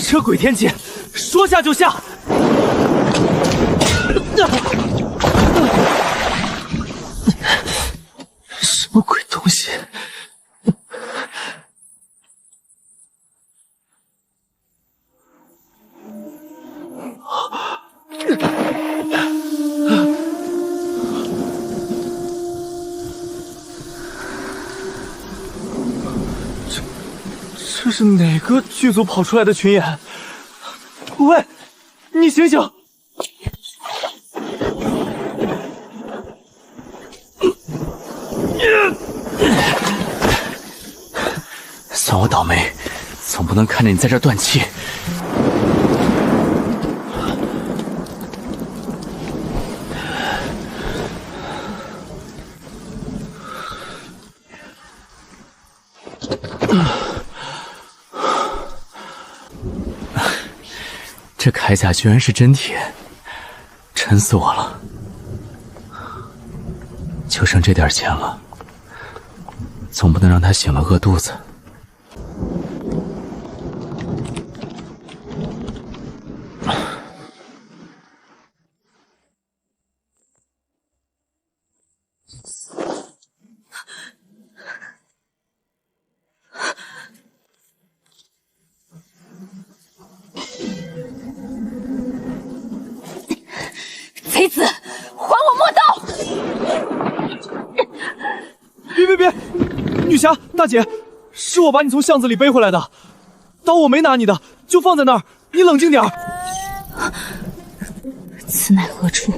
车鬼天气，说下就下。什么鬼东西？这是哪个剧组跑出来的群演？喂，你醒醒！算我倒霉，总不能看着你在这断气。这铠甲居然是真铁，沉死我了！就剩这点钱了，总不能让他醒了饿肚子。贼子，还我墨刀！别！女侠大姐，是我把你从巷子里背回来的，刀我没拿你的，就放在那儿，你冷静点儿。此乃何处？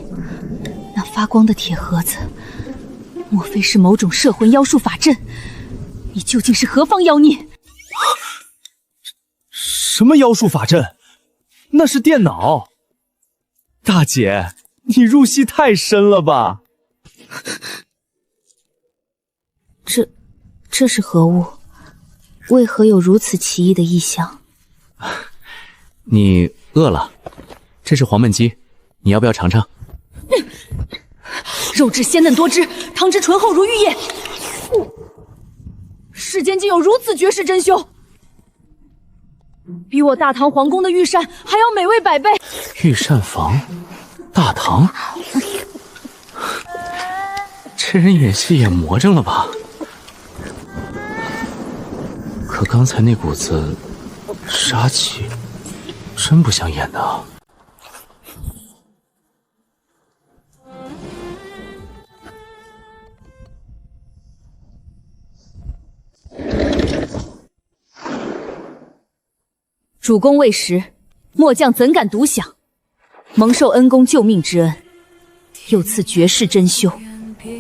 那发光的铁盒子，莫非是某种摄魂妖术法阵？你究竟是何方妖孽？什么妖术法阵？那是电脑。大姐，你入戏太深了吧？这是何物？为何有如此奇异的异象？你饿了？这是黄焖鸡，你要不要尝尝？肉质鲜嫩多汁，汤汁醇厚如玉液。世间竟有如此绝世珍馐，比我大唐皇宫的御膳还要美味百倍。御膳房，大唐，这人演戏也魔怔了吧？可刚才那股子杀气，真不像演的啊。主公未识，末将怎敢独享？蒙受恩公救命之恩，又赐绝世珍馐，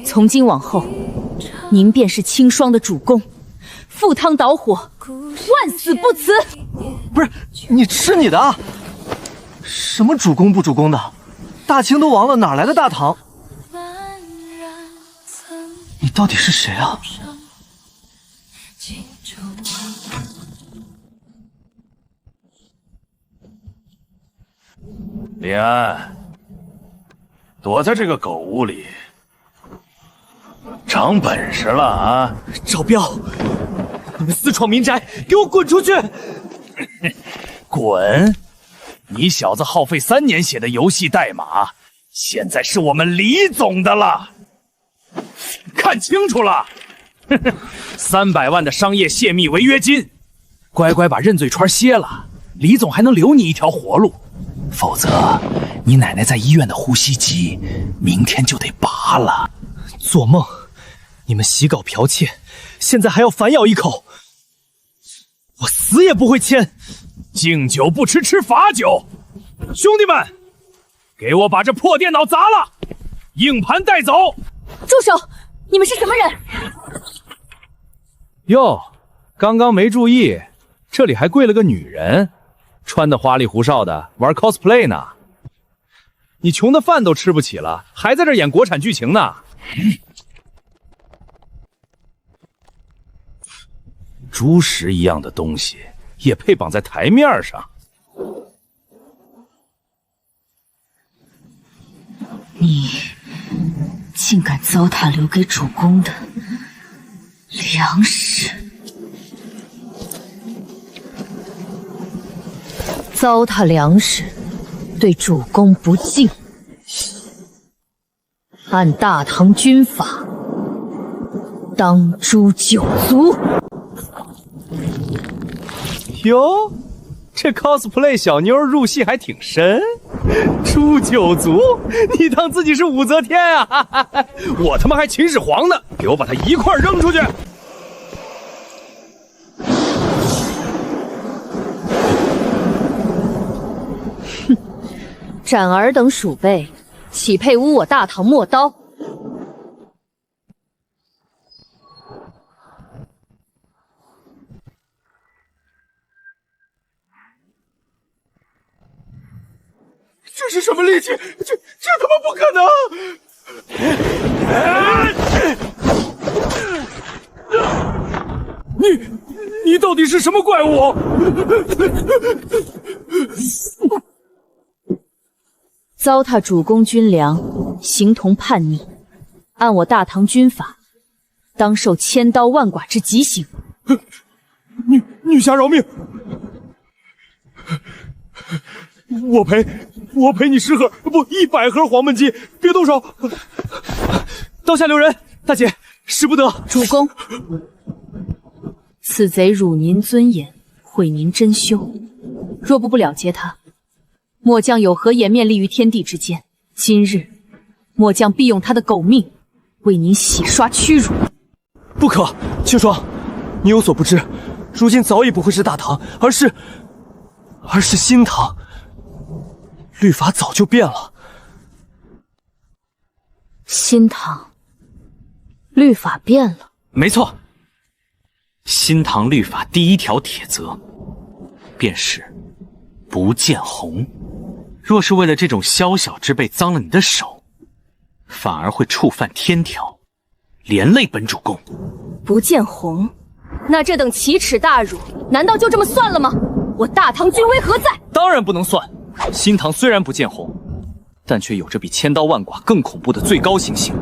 从今往后，您便是清霜的主公，赴汤蹈火，万死不辞。不是，你吃你的啊！什么主公不主公的？大清都亡了，哪来的大唐？你到底是谁啊？林安，躲在这个狗屋里，长本事了啊！赵彪，你们私闯民宅，给我滚出去！滚！你小子耗费3年写的游戏代码，现在是我们李总的了。看清楚了，300万的商业泄密违约金，乖乖把认罪栓歇了，李总还能留你一条活路。否则，你奶奶在医院的呼吸机明天就得拔了。做梦！你们洗稿剽窃，现在还要反咬一口，我死也不会签。敬酒不吃吃罚酒，兄弟们，给我把这破电脑砸了，硬盘带走。住手！你们是什么人？哟，刚刚没注意，这里还跪了个女人。穿得花里胡哨的玩 cosplay 呢，你穷的饭都吃不起了，还在这演国产剧情呢。猪食一样的东西也配绑在台面上？你竟敢糟蹋留给主公的粮食！糟蹋粮食，对主公不敬，按大唐军法，当诛九族。哟，这 cosplay 小妞入戏还挺深。诛九族，你当自己是武则天啊？我他妈还秦始皇呢！给我把他一块扔出去！哼，展儿等鼠辈，岂配污我大唐陌刀？这是什么力气？这他妈不可能！你到底是什么怪物？糟蹋主公军粮，形同叛逆，按我大唐军法，当受千刀万剐之极刑。女侠饶命！我赔你10盒，不100盒黄焖鸡，别动手！刀下留人，大姐，使不得！主公，此贼辱您尊严，毁您珍馐，若不了结他，末将有何颜面立于天地之间？今日，末将必用他的狗命，为您洗刷屈辱。不可，秋霜，你有所不知，如今早已不会是大唐，而是新唐。律法早就变了。新唐，律法变了。没错，新唐律法第1条铁则便是不见红。若是为了这种宵小之辈脏了你的手，反而会触犯天条，连累本主公。不见红，那这等奇耻大辱，难道就这么算了吗？我大唐军威何在？当然不能算。新唐虽然不见红，但却有着比千刀万剐更恐怖的最高刑刑，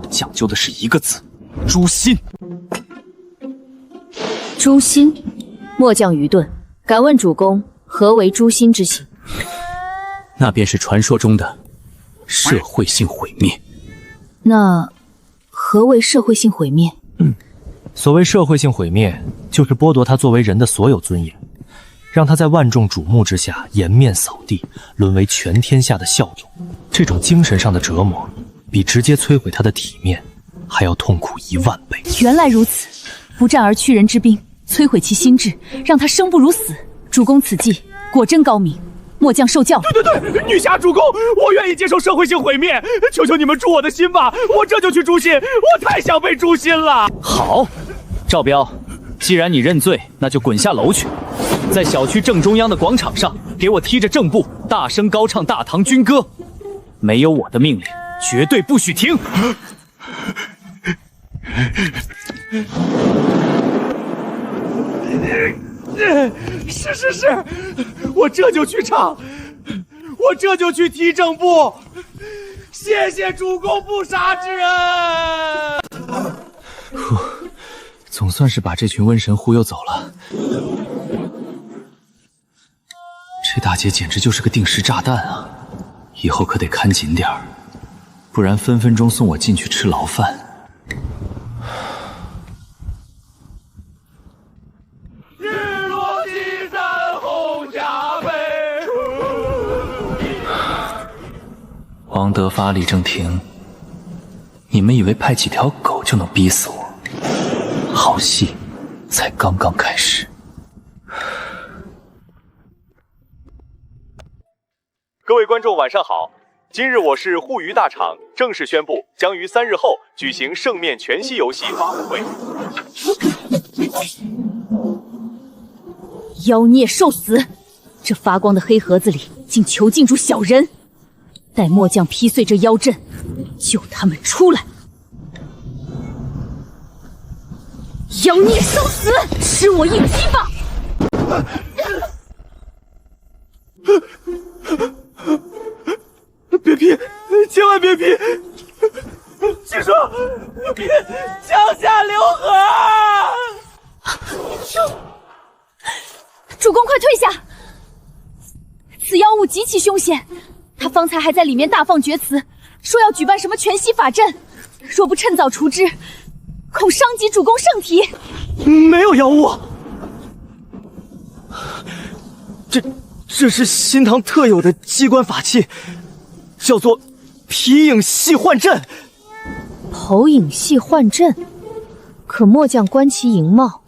讲究的是一个字：诛心。诛心，末将愚钝，敢问主公何为诛心之刑？那便是传说中的社会性毁灭。那何为社会性毁灭？所谓社会性毁灭，就是剥夺他作为人的所有尊严，让他在万众瞩目之下颜面扫地，沦为全天下的笑种。这种精神上的折磨，比直接摧毁他的体面还要痛苦10000倍。原来如此，不战而屈人之兵，摧毁其心智，让他生不如死。主公此计果真高明，末将受教了。对，女侠主公，我愿意接受社会性毁灭，求求你们诛我的心吧，我这就去诛心，我太想被诛心了。好，赵彪，既然你认罪，那就滚下楼去，在小区正中央的广场上，给我踢着正步，大声高唱大唐军歌。没有我的命令，绝对不许停。是，我这就去唱，我这就去踢正步。谢谢主公不杀之恩。总算是把这群瘟神忽悠走了。这大姐简直就是个定时炸弹啊！以后可得看紧点儿，不然分分钟送我进去吃牢饭。日落西山红霞飞。王德发、李正廷，你们以为派几条狗就能逼死我？好戏才刚刚开始。各位观众晚上好，今日我市沪渝大厂正式宣布，将于3日后举行圣面全息游戏发布会。妖孽受死！这发光的黑盒子里竟囚禁住小人，待末将劈碎这妖阵，救他们出来。妖孽受死！吃我一击吧！别劈，千万别劈！据说别江夏流河。主公快退下！此妖物极其凶险，他方才还在里面大放厥词，说要举办什么全息法阵，若不趁早除之，恐伤及主公圣体。没有妖物，这是新唐特有的机关法器，叫做皮影戏幻阵。投影戏幻阵，可末将观其形貌，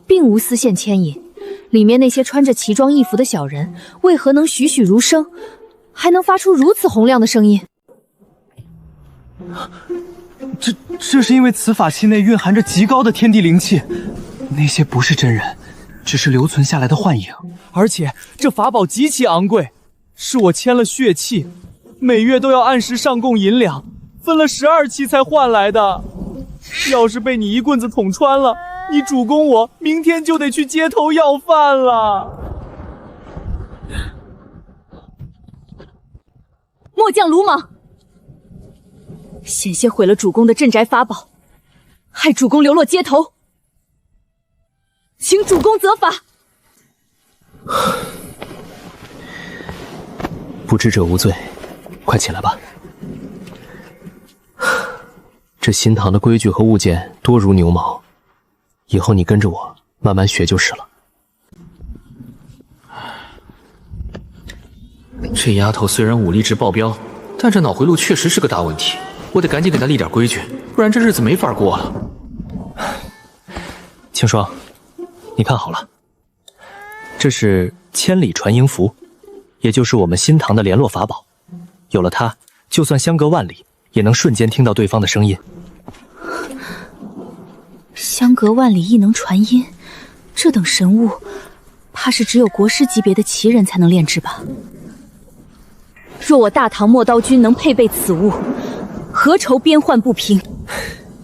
并无丝线牵引，里面那些穿着奇装异服的小人，为何能栩栩如生，还能发出如此洪亮的声音？这是因为此法器内蕴含着极高的天地灵气，那些不是真人，只是留存下来的幻影。而且这法宝极其昂贵，是我签了血契，每月都要按时上供银两，分了12期才换来的。要是被你一棍子捅穿了，你主公我明天就得去街头要饭了。末将鲁莽，险些毁了主公的镇宅法宝，害主公流落街头，请主公责罚。不知者无罪，快起来吧。这新唐的规矩和物件多如牛毛，以后你跟着我慢慢学就是了。这丫头虽然武力值爆标，但这脑回路确实是个大问题，我得赶紧给她立点规矩，不然这日子没法过了。青霜，你看好了，这是千里传音符，也就是我们新唐的联络法宝，有了它，就算相隔万里，也能瞬间听到对方的声音。相隔万里亦能传音，这等神物，怕是只有国师级别的奇人才能炼制吧？若我大唐陌刀军能配备此物，何愁边患不平？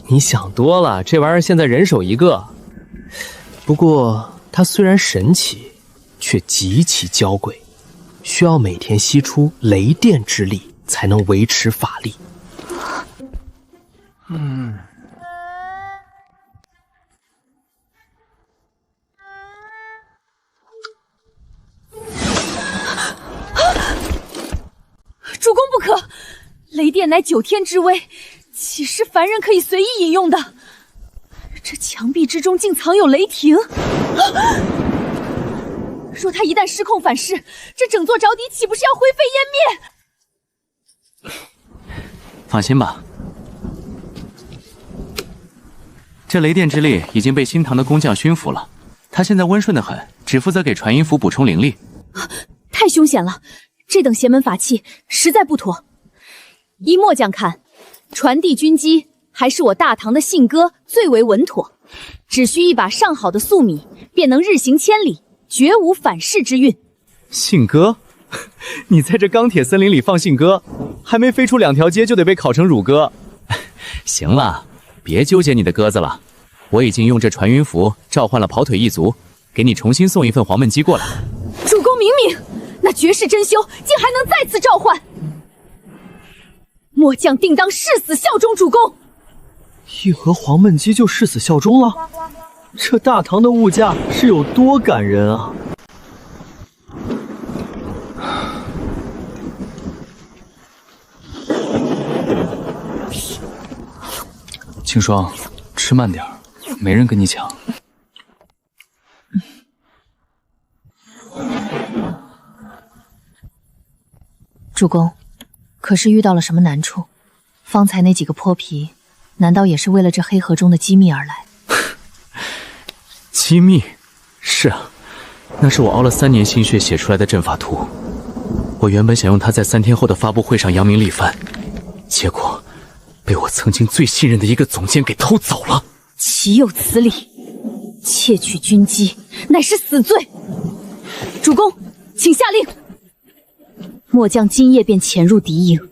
你想多了，这玩意儿现在人手一个。不过它虽然神奇，却极其娇贵，需要每天吸出雷电之力才能维持法力。主公不可！雷电乃9天之威，岂是凡人可以随意饮用的？这墙壁之中竟藏有雷霆，若他一旦失控反噬，这整座沼底岂不是要灰飞烟灭？放心吧，这雷电之力已经被新唐的工匠驯服了，他现在温顺得很，只负责给传音符补充灵力。太凶险了！这等邪门法器实在不妥。依末将看，传递军机还是我大唐的信鸽最为稳妥，只需一把上好的粟米，便能日行千里，绝无反噬之运。信鸽？你在这钢铁森林里放信鸽，还没飞出2条街就得被烤成乳鸽。行了，别纠结你的鸽子了，我已经用这传音符召唤了跑腿一族，给你重新送一份黄焖鸡过来。主公明明，那绝世珍馐竟还能再次召唤，末将定当誓死效忠主公。一盒黄焖鸡就誓死效忠了，这大唐的物价是有多感人啊！青霜，吃慢点，没人跟你抢。主公，可是遇到了什么难处？方才那几个泼皮，难道也是为了这黑盒中的机密而来？机密？是啊，那是我熬了3年心血写出来的阵法图。我原本想用它在3天后的发布会上扬名立万，结果被我曾经最信任的一个总监给偷走了。岂有此理！窃取军机，乃是死罪。主公，请下令。末将今夜便潜入敌营，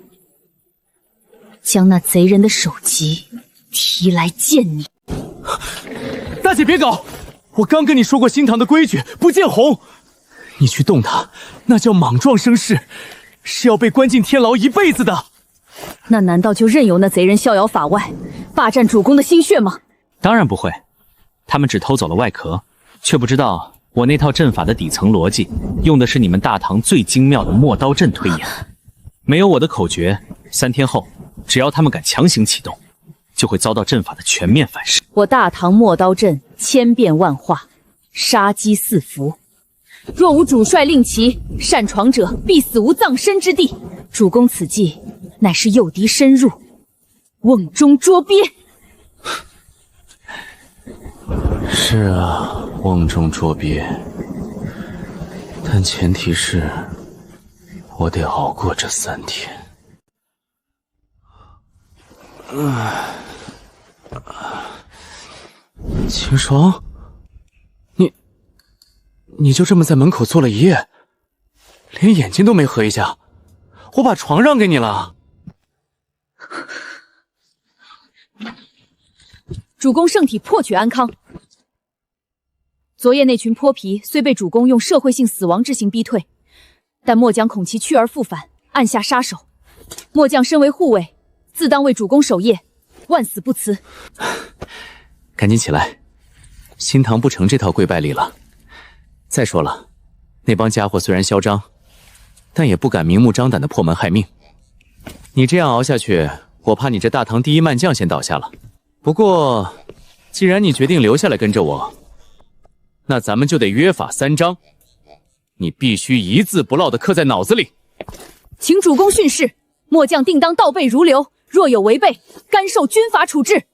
将那贼人的首级提来见你。大姐别搞！我刚跟你说过新唐的规矩，不见红。你去动他，那叫莽撞生事，是要被关进天牢一辈子的。那难道就任由那贼人逍遥法外，霸占主公的心血吗？当然不会，他们只偷走了外壳，却不知道我那套阵法的底层逻辑，用的是你们大唐最精妙的陌刀阵推演。没有我的口诀，3天后，只要他们敢强行启动，就会遭到阵法的全面反噬。我大唐陌刀阵千变万化，杀机四伏。若无主帅令旗，擅闯者必死无葬身之地。主公此计，乃是诱敌深入，瓮中捉鳖。是啊，瓮中捉鳖，但前提是我得熬过这3天。秦霜，你就这么在门口坐了一夜，连眼睛都没合一下，我把床让给你了。主公圣体破取安康。昨夜那群泼皮虽被主公用社会性死亡之刑逼退，但末将恐其去而复返，暗下杀手。末将身为护卫，自当为主公守夜，万死不辞。赶紧起来，新堂不成这套跪拜礼了。再说了，那帮家伙虽然嚣张，但也不敢明目张胆的破门害命。你这样熬下去，我怕你这大唐第一慢将先倒下了。不过，既然你决定留下来跟着我，那咱们就得约法3章，你必须一字不落的刻在脑子里。请主公训示，末将定当倒背如流，若有违背，甘受军法处置。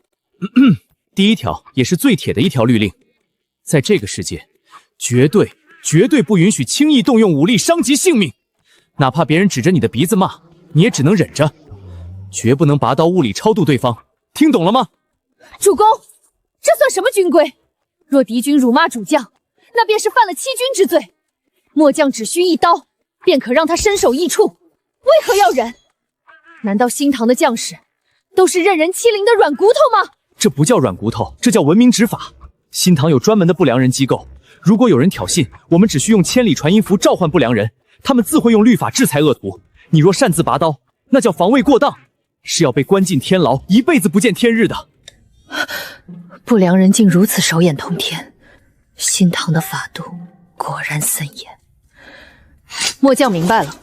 第1条也是最铁的一条律令，在这个世界，绝对不允许轻易动用武力伤及性命，哪怕别人指着你的鼻子骂，你也只能忍着，绝不能拔刀物理超度对方，听懂了吗？主公，这算什么军规？若敌军辱骂主将，那便是犯了欺君之罪。末将只需一刀，便可让他身首异处，为何要忍？难道新唐的将士都是任人欺凌的软骨头吗？这不叫软骨头，这叫文明执法。新唐有专门的不良人机构，如果有人挑衅，我们只需用千里传音符召唤不良人，他们自会用律法制裁恶徒。你若擅自拔刀，那叫防卫过当，是要被关进天牢，一辈子不见天日的。不良人竟如此手眼通天，新唐的法度果然森严。末将明白了，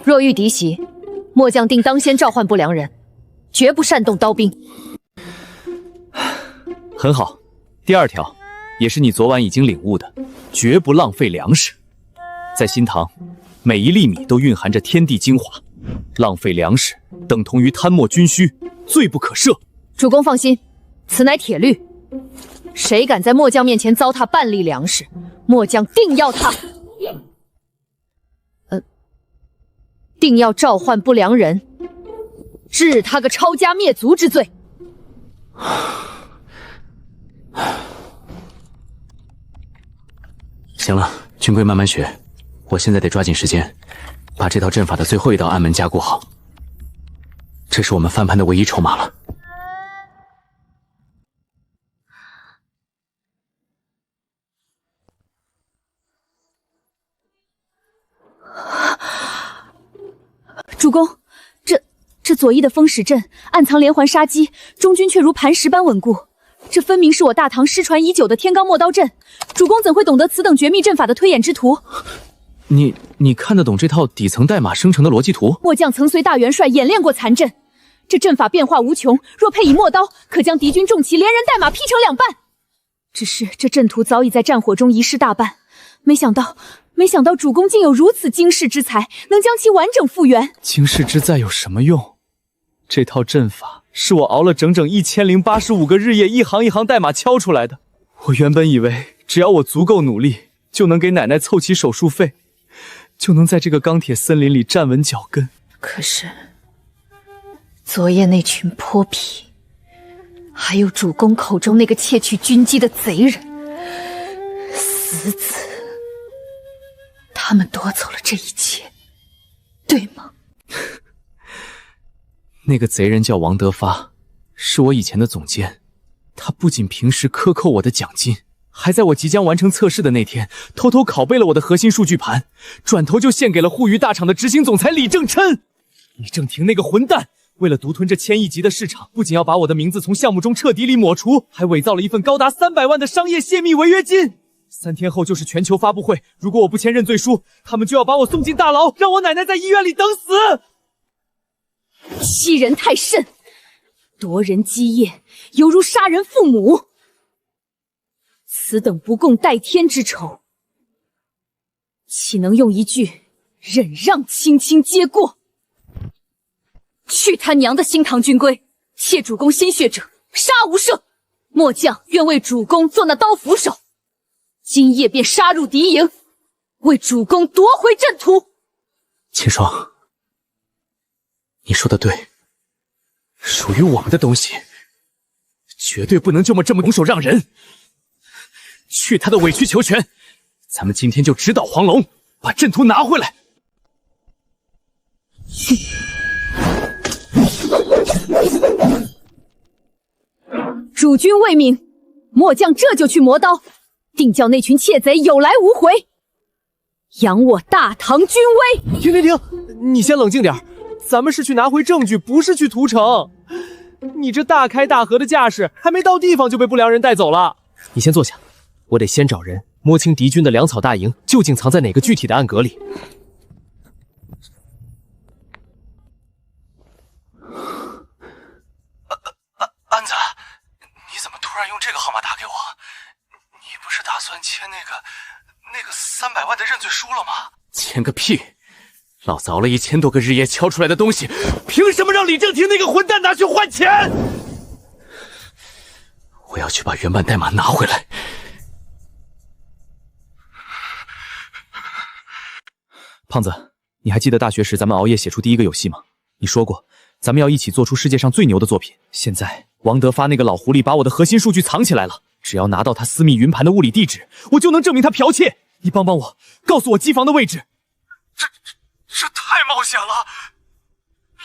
若遇敌袭，末将定当先召唤不良人，绝不擅动刀兵。很好，第2条也是你昨晚已经领悟的，绝不浪费粮食。在新唐，每一粒米都蕴含着天地精华，浪费粮食等同于贪墨军需，罪不可赦。主公放心，此乃铁律，谁敢在末将面前糟蹋半粒粮食，末将定要他，定要召唤不良人，治他个抄家灭族之罪。行了，军规慢慢学，我现在得抓紧时间，把这套阵法的最后一道暗门加固好。这是我们翻盘的唯一筹码了。主公，这左翼的风使阵暗藏连环杀机，中军却如磐石般稳固。这分明是我大唐失传已久的天罡陌刀阵，主公怎会懂得此等绝密阵法的推演之图？你看得懂这套底层代码生成的逻辑图？末将曾随大元帅演练过残阵，这阵法变化无穷，若配以陌刀，可将敌军重骑连人带马劈成2半。只是这阵图早已在战火中遗失大半，没想到主公竟有如此惊世之才，能将其完整复原。惊世之在有什么用？这套阵法是我熬了整整1085个日夜，一行一行代码敲出来的。我原本以为只要我足够努力，就能给奶奶凑齐手术费，就能在这个钢铁森林里站稳脚跟。可是昨夜那群泼皮，还有主公口中那个窃取军机的贼人，死子，他们夺走了这一切，对吗？那个贼人叫王德发，是我以前的总监。他不仅平时克扣我的奖金，还在我即将完成测试的那天，偷偷拷贝了我的核心数据盘，转头就献给了沪渝大厂的执行总裁李正琛。李正廷那个混蛋，为了独吞这1000亿级的市场，不仅要把我的名字从项目中彻底里抹除，还伪造了一份高达300万的商业泄密违约金。3天后就是全球发布会，如果我不签认罪书，他们就要把我送进大牢，让我奶奶在医院里等死。欺人太甚，夺人基业，犹如杀人父母。此等不共戴天之仇，岂能用一句忍让轻轻接过？去他娘的新唐军规！窃主公鲜血者，杀无赦！末将愿为主公做那刀斧手，今夜便杀入敌营，为主公夺回阵图。秦霜，你说的对，属于我们的东西，绝对不能这么拱手让人。去他的委曲求全！咱们今天就直捣黄龙，把阵图拿回来。主君未明，末将这就去磨刀，定叫那群窃贼有来无回，扬我大唐军威！停！你先冷静点，咱们是去拿回证据，不是去屠城。你这大开大合的架势，还没到地方就被不良人带走了。你先坐下，我得先找人摸清敌军的粮草大营究竟藏在哪个具体的暗格里。安子，你怎么突然用这个号码打给我？你不是打算签那个300万的认罪书了吗？签个屁！老子熬了1000多个日夜敲出来的东西，凭什么让李正廷那个混蛋拿去换钱？我要去把原版代码拿回来。胖子，你还记得大学时咱们熬夜写出第一个游戏吗？你说过，咱们要一起做出世界上最牛的作品。现在王德发那个老狐狸把我的核心数据藏起来了，只要拿到他私密云盘的物理地址，我就能证明他剽窃。你帮帮我，告诉我机房的位置。这太冒险了！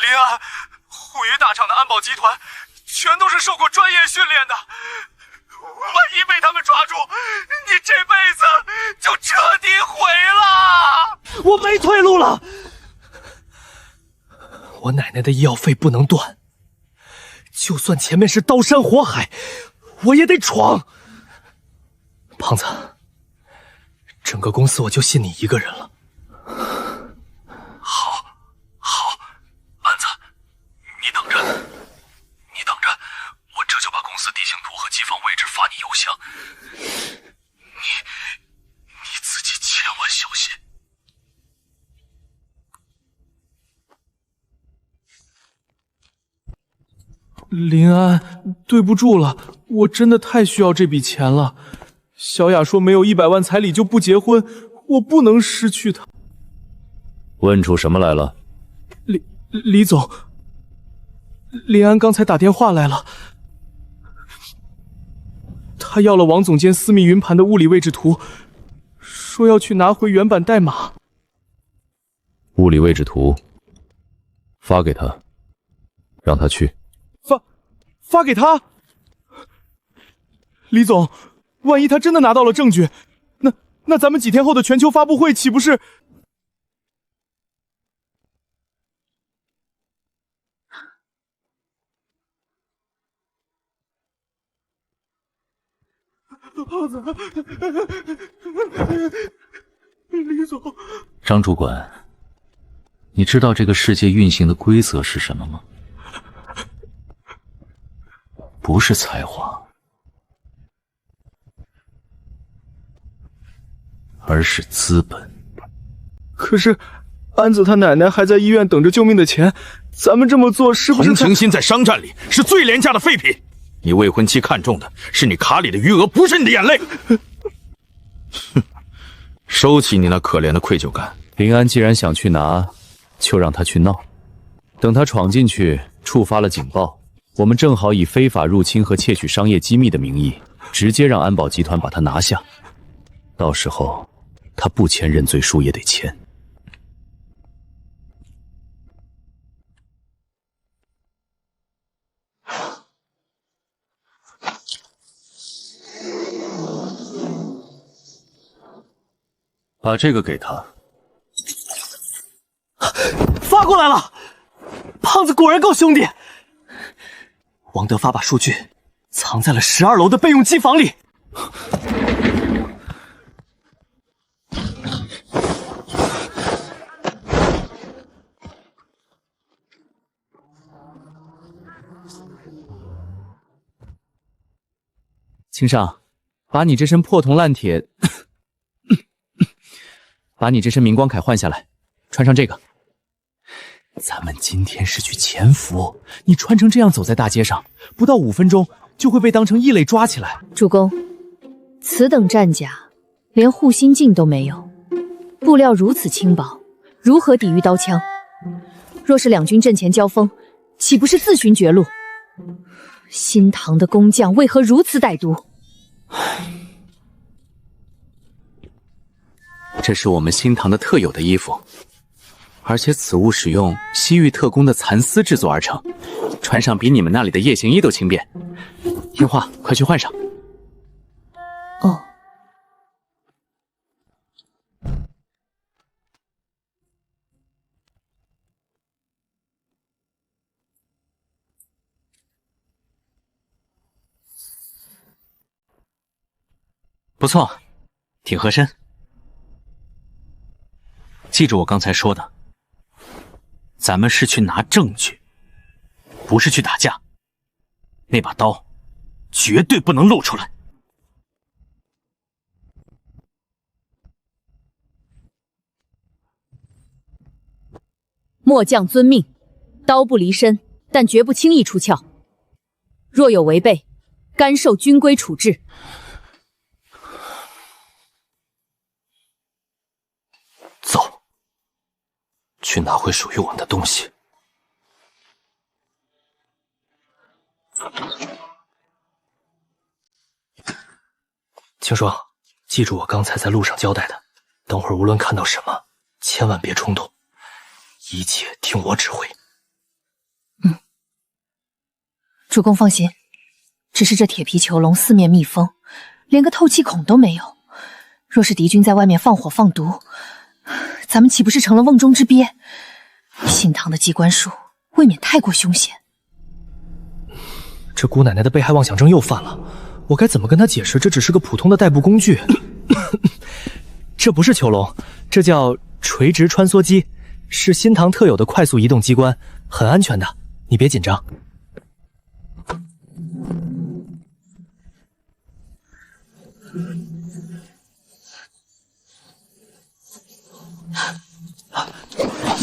临安、虎鱼大厂的安保集团，全都是受过专业训练的。万一被他们抓住，你这辈子就彻底毁了！我没退路了。我奶奶的医药费不能断，就算前面是刀山火海，我也得闯。胖子，整个公司我就信你一个人了。好，安子，你等着，我这就把公司地形图和机房位置发你邮箱。你自己千万小心。林安，对不住了，我真的太需要这笔钱了。小雅说没有100万彩礼就不结婚，我不能失去她。问出什么来了？李总，林安刚才打电话来了，他要了王总监私密云盘的物理位置图，说要去拿回原版代码。物理位置图发给他，让他去。发给他？李总，万一他真的拿到了证据，那咱们几天后的全球发布会岂不是？胖子，李总，张主管，你知道这个世界运行的规则是什么吗？不是才华，而是资本。可是安子他奶奶还在医院等着救命的钱，咱们这么做是不是？同情心在商战里是最廉价的废品。你未婚妻看中的是你卡里的余额，不是你的眼泪。哼，收起你那可怜的愧疚感。林安既然想去拿，就让他去闹。等他闯进去，触发了警报，我们正好以非法入侵和窃取商业机密的名义，直接让安保集团把他拿下。到时候，他不签认罪书也得签。把这个给他。发过来了，胖子果然够凶的。王德发把数据藏在了12楼的备用机房里。青上，把你这身破铜烂铁，把你这身明光铠换下来，穿上这个。咱们今天是去潜伏，你穿成这样走在大街上，不到5分钟就会被当成异类抓起来。主公，此等战甲连护心镜都没有，布料如此轻薄，如何抵御刀枪？若是两军阵前交锋，岂不是自寻绝路？新唐的工匠为何如此歹毒？这是我们新唐的特有的衣服，而且此物使用西域特工的蚕丝制作而成，穿上比你们那里的夜行衣都轻便。听话，快去换上。哦。不错，挺合身。记住我刚才说的，咱们是去拿证据，不是去打架。那把刀绝对不能露出来。末将遵命，刀不离身，但绝不轻易出鞘。若有违背，甘受军规处置。走，去拿回属于我们的东西。青霜，记住我刚才在路上交代的，等会儿无论看到什么，千万别冲动，一切听我指挥。主公放心，只是这铁皮囚笼四面密封，连个透气孔都没有。若是敌军在外面放火放毒，咱们岂不是成了瓮中之鳖？新唐的机关术未免太过凶险。这姑奶奶的被害妄想症又犯了，我该怎么跟她解释这只是个普通的代步工具？这不是囚笼，这叫垂直穿梭机，是新唐特有的快速移动机关，很安全的，你别紧张。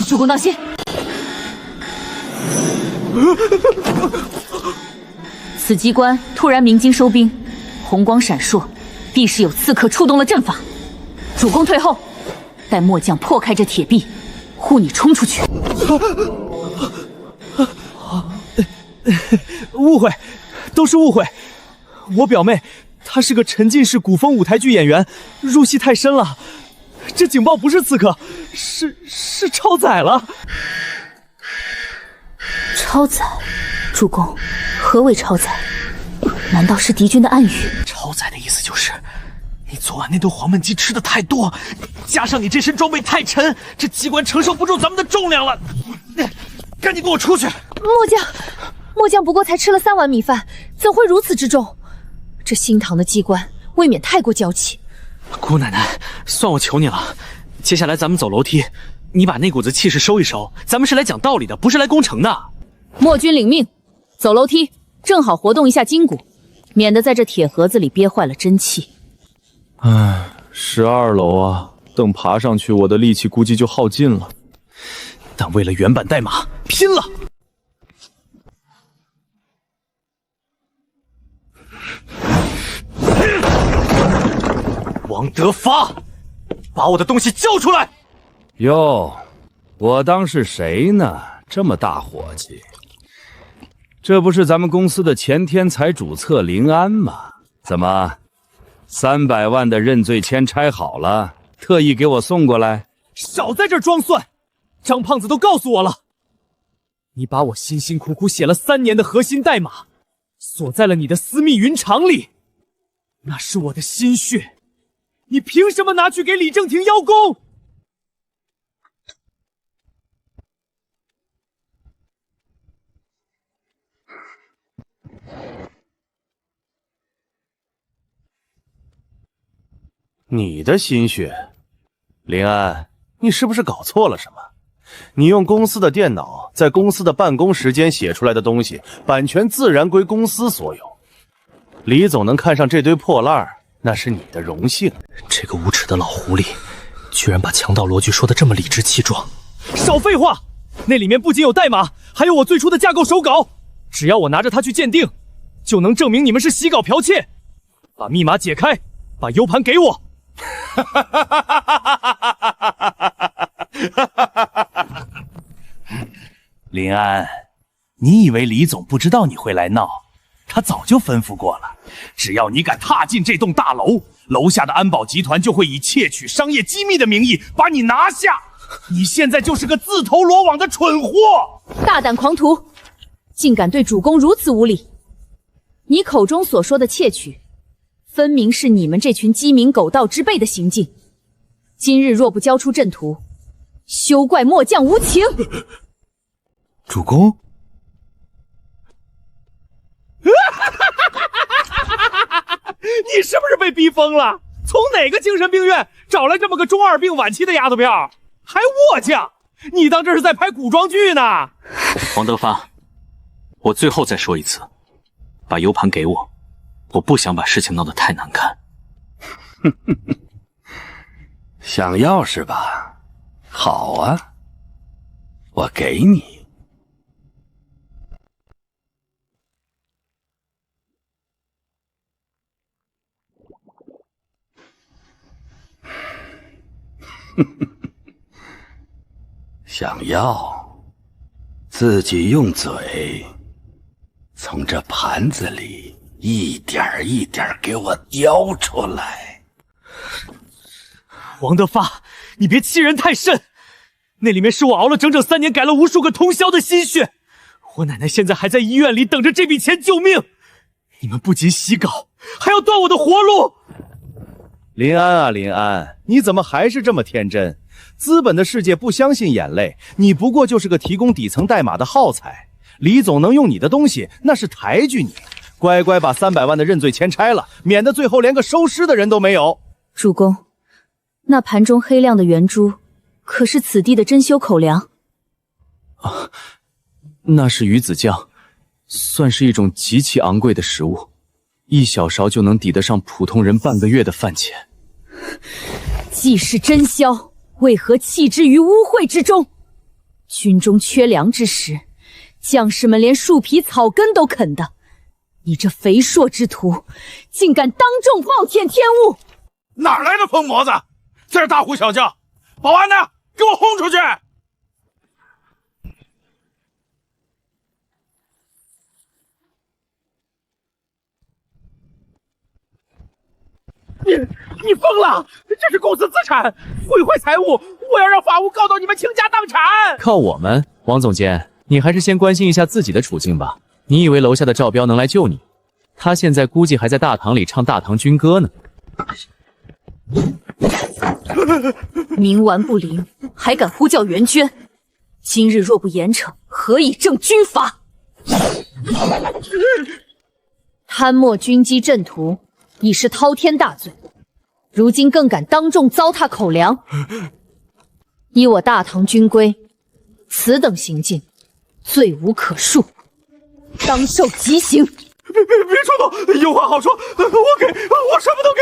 主公当心！此机关突然鸣金收兵，红光闪烁，必是有刺客触动了阵法。主公退后，待末将破开这铁壁，护你冲出去。误会，都是误会。我表妹，她是个沉浸式古风舞台剧演员，入戏太深了。这警报不是刺客，是超载了。超载，主公，何为超载？难道是敌军的暗语？超载的意思就是，你昨晚那顿黄焖鸡吃的太多，加上你这身装备太沉，这机关承受不住咱们的重量了。赶紧给我出去！末将不过才吃了3碗米饭，怎会如此之重？这新唐的机关未免太过娇气。姑奶奶，算我求你了，接下来咱们走楼梯，你把那股子气势收一收，咱们是来讲道理的，不是来攻城的。末军领命，走楼梯，正好活动一下筋骨，免得在这铁盒子里憋坏了真气。12楼啊，等爬上去，我的力气估计就耗尽了。但为了原版代码，拼了！王德发，把我的东西交出来！哟，我当是谁呢？这么大伙计，这不是咱们公司的前天才主策林安吗？怎么，300万的认罪签拆好了，特意给我送过来？少在这儿装蒜！张胖子都告诉我了，你把我辛辛苦苦写了3年的核心代码锁在了你的私密云场里，那是我的心血，你凭什么拿去给李正廷邀功？你的心血，林安，你是不是搞错了什么？你用公司的电脑在公司的办公时间写出来的东西，版权自然归公司所有。李总能看上这堆破烂儿，那是你的荣幸。这个无耻的老狐狸，居然把强盗罗局说得这么理直气壮。少废话！那里面不仅有代码，还有我最初的架构手稿。只要我拿着它去鉴定，就能证明你们是洗稿剽窃。把密码解开，把 U 盘给我。林安，你以为李总不知道你会来闹？他早就吩咐过了，只要你敢踏进这栋大楼，楼下的安保集团就会以窃取商业机密的名义把你拿下。你现在就是个自投罗网的蠢货！大胆狂徒，竟敢对主公如此无礼！你口中所说的窃取，分明是你们这群鸡鸣狗盗之辈的行径。今日若不交出阵图，休怪末将无情！主公，你是不是被逼疯了？从哪个精神病院找来这么个中二病晚期的丫头票？还卧将？你当这是在拍古装剧呢？王德发，我最后再说一次，把 U 盘给我，我不想把事情闹得太难看。想要是吧？好啊，我给你。想要，自己用嘴从这盘子里一点一点给我叼出来。王德发，你别欺人太甚！那里面是我熬了整整3年，改了无数个通宵的心血。我奶奶现在还在医院里等着这笔钱救命。你们不仅洗稿，还要断我的活路！林安啊，林安，你怎么还是这么天真？资本的世界不相信眼泪，你不过就是个提供底层代码的耗材。李总能用你的东西，那是抬举你。乖乖把300万的认罪钱拆了，免得最后连个收尸的人都没有。主公，那盘中黑亮的圆珠，可是此地的珍馐口粮啊？那是鱼子酱，算是一种极其昂贵的食物，1小勺就能抵得上普通人半个月的饭钱。既是珍馐，为何弃之于污秽之中？军中缺粮之时，将士们连树皮草根都啃的，你这肥硕之徒，竟敢当众暴殄天物！哪来的疯魔子，在这大呼小叫？保安呢？给我轰出去！你疯了！这是公司资产，毁坏财物，我要让法务告到你们倾家荡产！靠我们，王总监，你还是先关心一下自己的处境吧。你以为楼下的赵彪能来救你？他现在估计还在大堂里唱大唐军歌呢。冥顽不灵，还敢呼叫援捐！今日若不严惩，何以正军法？贪墨军机阵图已是滔天大罪，如今更敢当众糟蹋口粮，依我大唐军规，此等行径罪无可恕，当受极刑。别冲动，有话好说，我什么都给。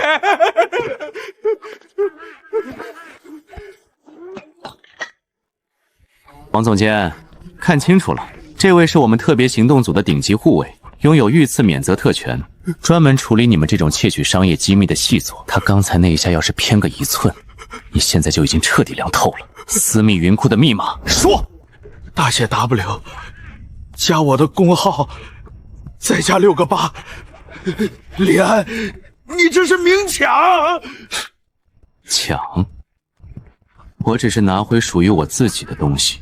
王总监，看清楚了，这位是我们特别行动组的顶级护卫，拥有遇刺免责特权，专门处理你们这种窃取商业机密的细作。他刚才那一下要是偏个1寸，你现在就已经彻底凉透了。私密云库的密码说，大写 W 加我的工号，再加6个8。李安，你这是明抢！抢？我只是拿回属于我自己的东西。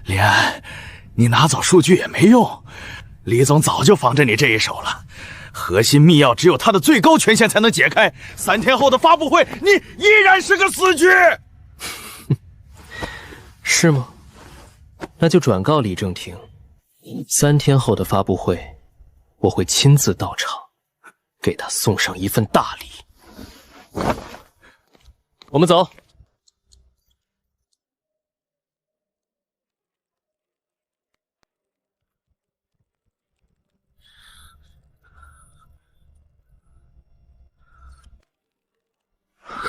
李安，你拿走数据也没用，李总早就防着你这一手了。核心密钥只有他的最高权限才能解开，3天后的发布会，你依然是个死局。是吗？那就转告李正廷， 3天后的发布会，我会亲自到场，给他送上一份大礼。我们走。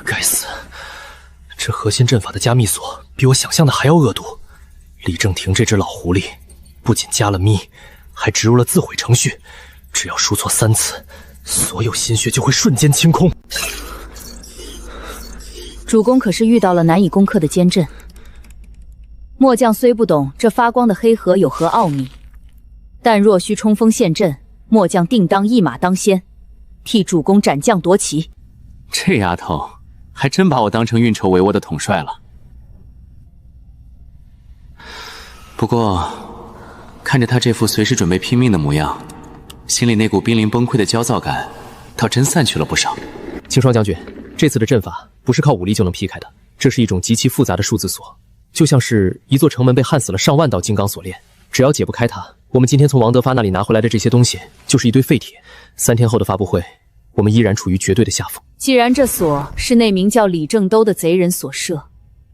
该死，这核心阵法的加密锁比我想象的还要恶毒。李正廷这只老狐狸，不仅加了密，还植入了自毁程序，只要输错3次，所有心血就会瞬间清空。主公可是遇到了难以攻克的坚阵。末将虽不懂这发光的黑盒有何奥秘，但若需冲锋陷阵，末将定当一马当先，替主公斩将夺旗。这丫头还真把我当成运筹帷幄的统帅了。不过，看着他这副随时准备拼命的模样，心里那股濒临崩溃的焦躁感，倒真散去了不少。青霜将军，这次的阵法不是靠武力就能劈开的，这是一种极其复杂的数字锁，就像是一座城门被焊死了上万道金刚锁链，只要解不开它，我们今天从王德发那里拿回来的这些东西就是一堆废铁。3天后的发布会，我们依然处于绝对的下风。既然这锁是那名叫李正兜的贼人所设，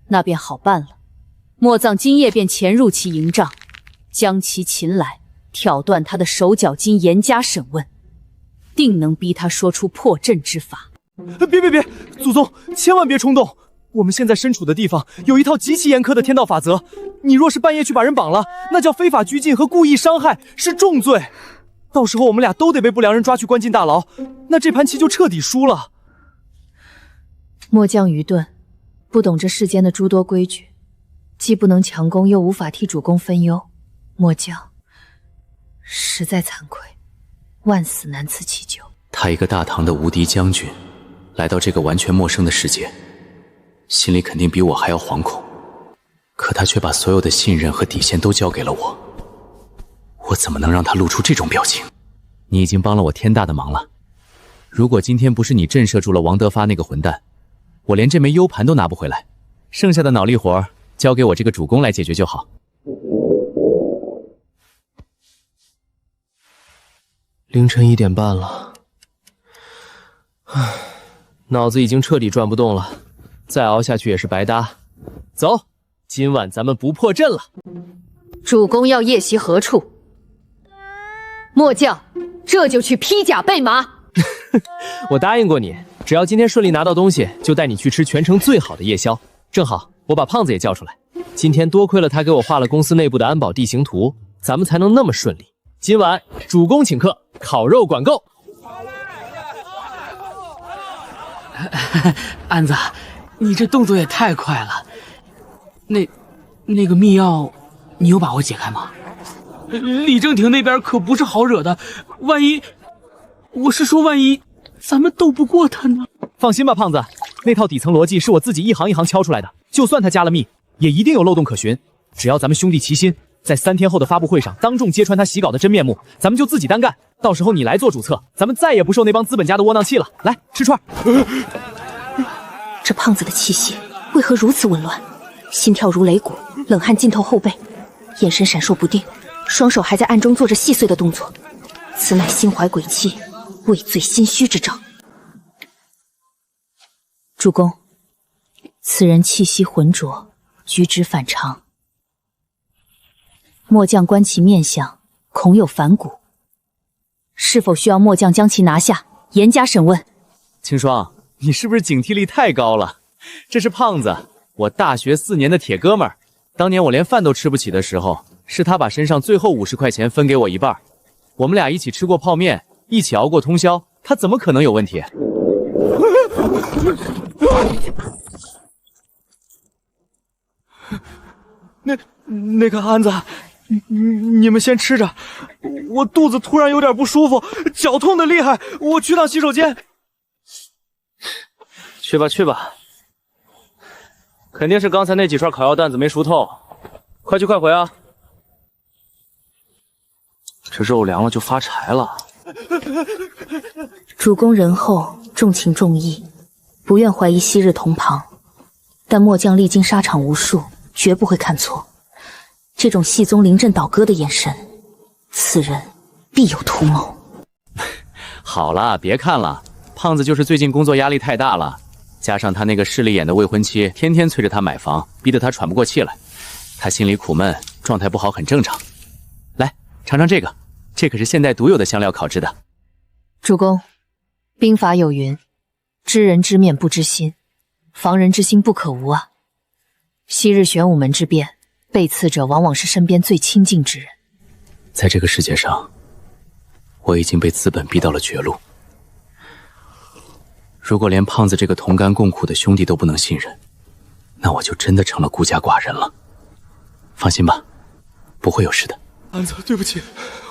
那便好办了。莫藏今夜便潜入其营帐，将其擒来，挑断他的手脚筋，严加审问，定能逼他说出破阵之法。别，祖宗，千万别冲动！我们现在身处的地方有一套极其严苛的天道法则，你若是半夜去把人绑了，那叫非法拘禁和故意伤害，是重罪。到时候我们俩都得被不良人抓去关进大牢，那这盘棋就彻底输了。末将愚钝，不懂这世间的诸多规矩，既不能强攻，又无法替主公分忧，末将实在惭愧，万死难辞其咎。他一个大唐的无敌将军，来到这个完全陌生的世界，心里肯定比我还要惶恐。可他却把所有的信任和底线都交给了我，我怎么能让他露出这种表情？你已经帮了我天大的忙了。如果今天不是你震慑住了王德发那个混蛋，我连这枚 U 盘都拿不回来，剩下的脑力活交给我这个主公来解决就好。凌晨1点半了，唉，脑子已经彻底转不动了，再熬下去也是白搭。走，今晚咱们不破阵了。主公要夜袭何处？末将这就去披甲备马。我答应过你，只要今天顺利拿到东西，就带你去吃全城最好的夜宵。正好，我把胖子也叫出来。今天多亏了他给我画了公司内部的安保地形图，咱们才能那么顺利。今晚主公请客，烤肉管够。安子，你这动作也太快了。那个密钥，你有把握解开吗？李正廷那边可不是好惹的，万一咱们斗不过他呢？放心吧，胖子，那套底层逻辑是我自己一行一行敲出来的，就算他加了密，也一定有漏洞可循。只要咱们兄弟齐心，在3天后的发布会上当众揭穿他洗稿的真面目，咱们就自己单干。到时候你来做主策，咱们再也不受那帮资本家的窝囊气了。来，吃串。这胖子的气息为何如此紊乱？心跳如擂鼓，冷汗浸透后背，眼神闪烁不定，双手还在暗中做着细碎的动作。此乃心怀鬼气，畏罪心虚之兆。主公，此人气息浑浊，举止反常。末将观其面相，恐有反骨，是否需要末将将其拿下，严加审问？青霜，你是不是警惕力太高了？这是胖子，我大学4年的铁哥们儿。当年我连饭都吃不起的时候，是他把身上最后50块钱分给我一半。我们俩一起吃过泡面，一起熬过通宵，他怎么可能有问题？那个安子，你们先吃着，我肚子突然有点不舒服，脚痛的厉害，我去趟洗手间。去吧去吧，肯定是刚才那几串烤药担子没熟透，快去快回啊！这肉凉了就发柴了。主公仁厚，重情重义，不愿怀疑昔日同旁，但末将历经沙场无数，绝不会看错。这种戏宗临阵倒戈的眼神，此人必有图谋。好了，别看了，胖子就是最近工作压力太大了，加上他那个势利眼的未婚妻天天催着他买房，逼得他喘不过气来，他心里苦闷，状态不好很正常。来，尝尝这个，这可是现代独有的香料烤制的。主公，兵法有云：知人知面不知心，防人之心不可无啊。昔日玄武门之变，被刺者往往是身边最亲近之人。在这个世界上，我已经被资本逼到了绝路。如果连胖子这个同甘共苦的兄弟都不能信任，那我就真的成了孤家寡人了。放心吧，不会有事的。安子，对不起，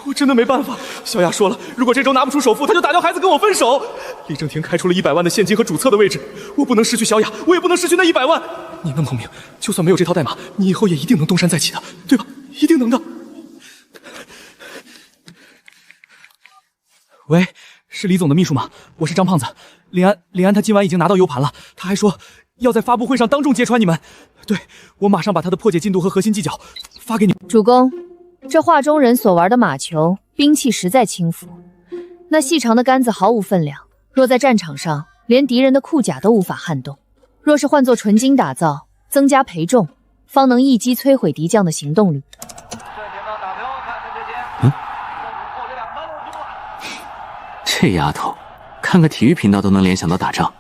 我真的没办法。小雅说了，如果这周拿不出首付，他就打掉孩子跟我分手。李正廷开出了100万的现金和主策的位置，我不能失去小雅，我也不能失去那100万。你那么聪明，就算没有这套代码，你以后也一定能东山再起的，对吧？一定能的。喂，是李总的秘书吗？我是张胖子。林安他今晚已经拿到 U 盘了，他还说要在发布会上当众揭穿你们。对，我马上把他的破解进度和核心技巧发给你。主公，这画中人所玩的马球，兵器实在轻浮，那细长的杆子毫无分量，若在战场上，连敌人的裤甲都无法撼动。若是换作纯金打造，增加培重，方能一击摧毁敌将的行动力。这丫头，看个体育频道都能联想到打仗。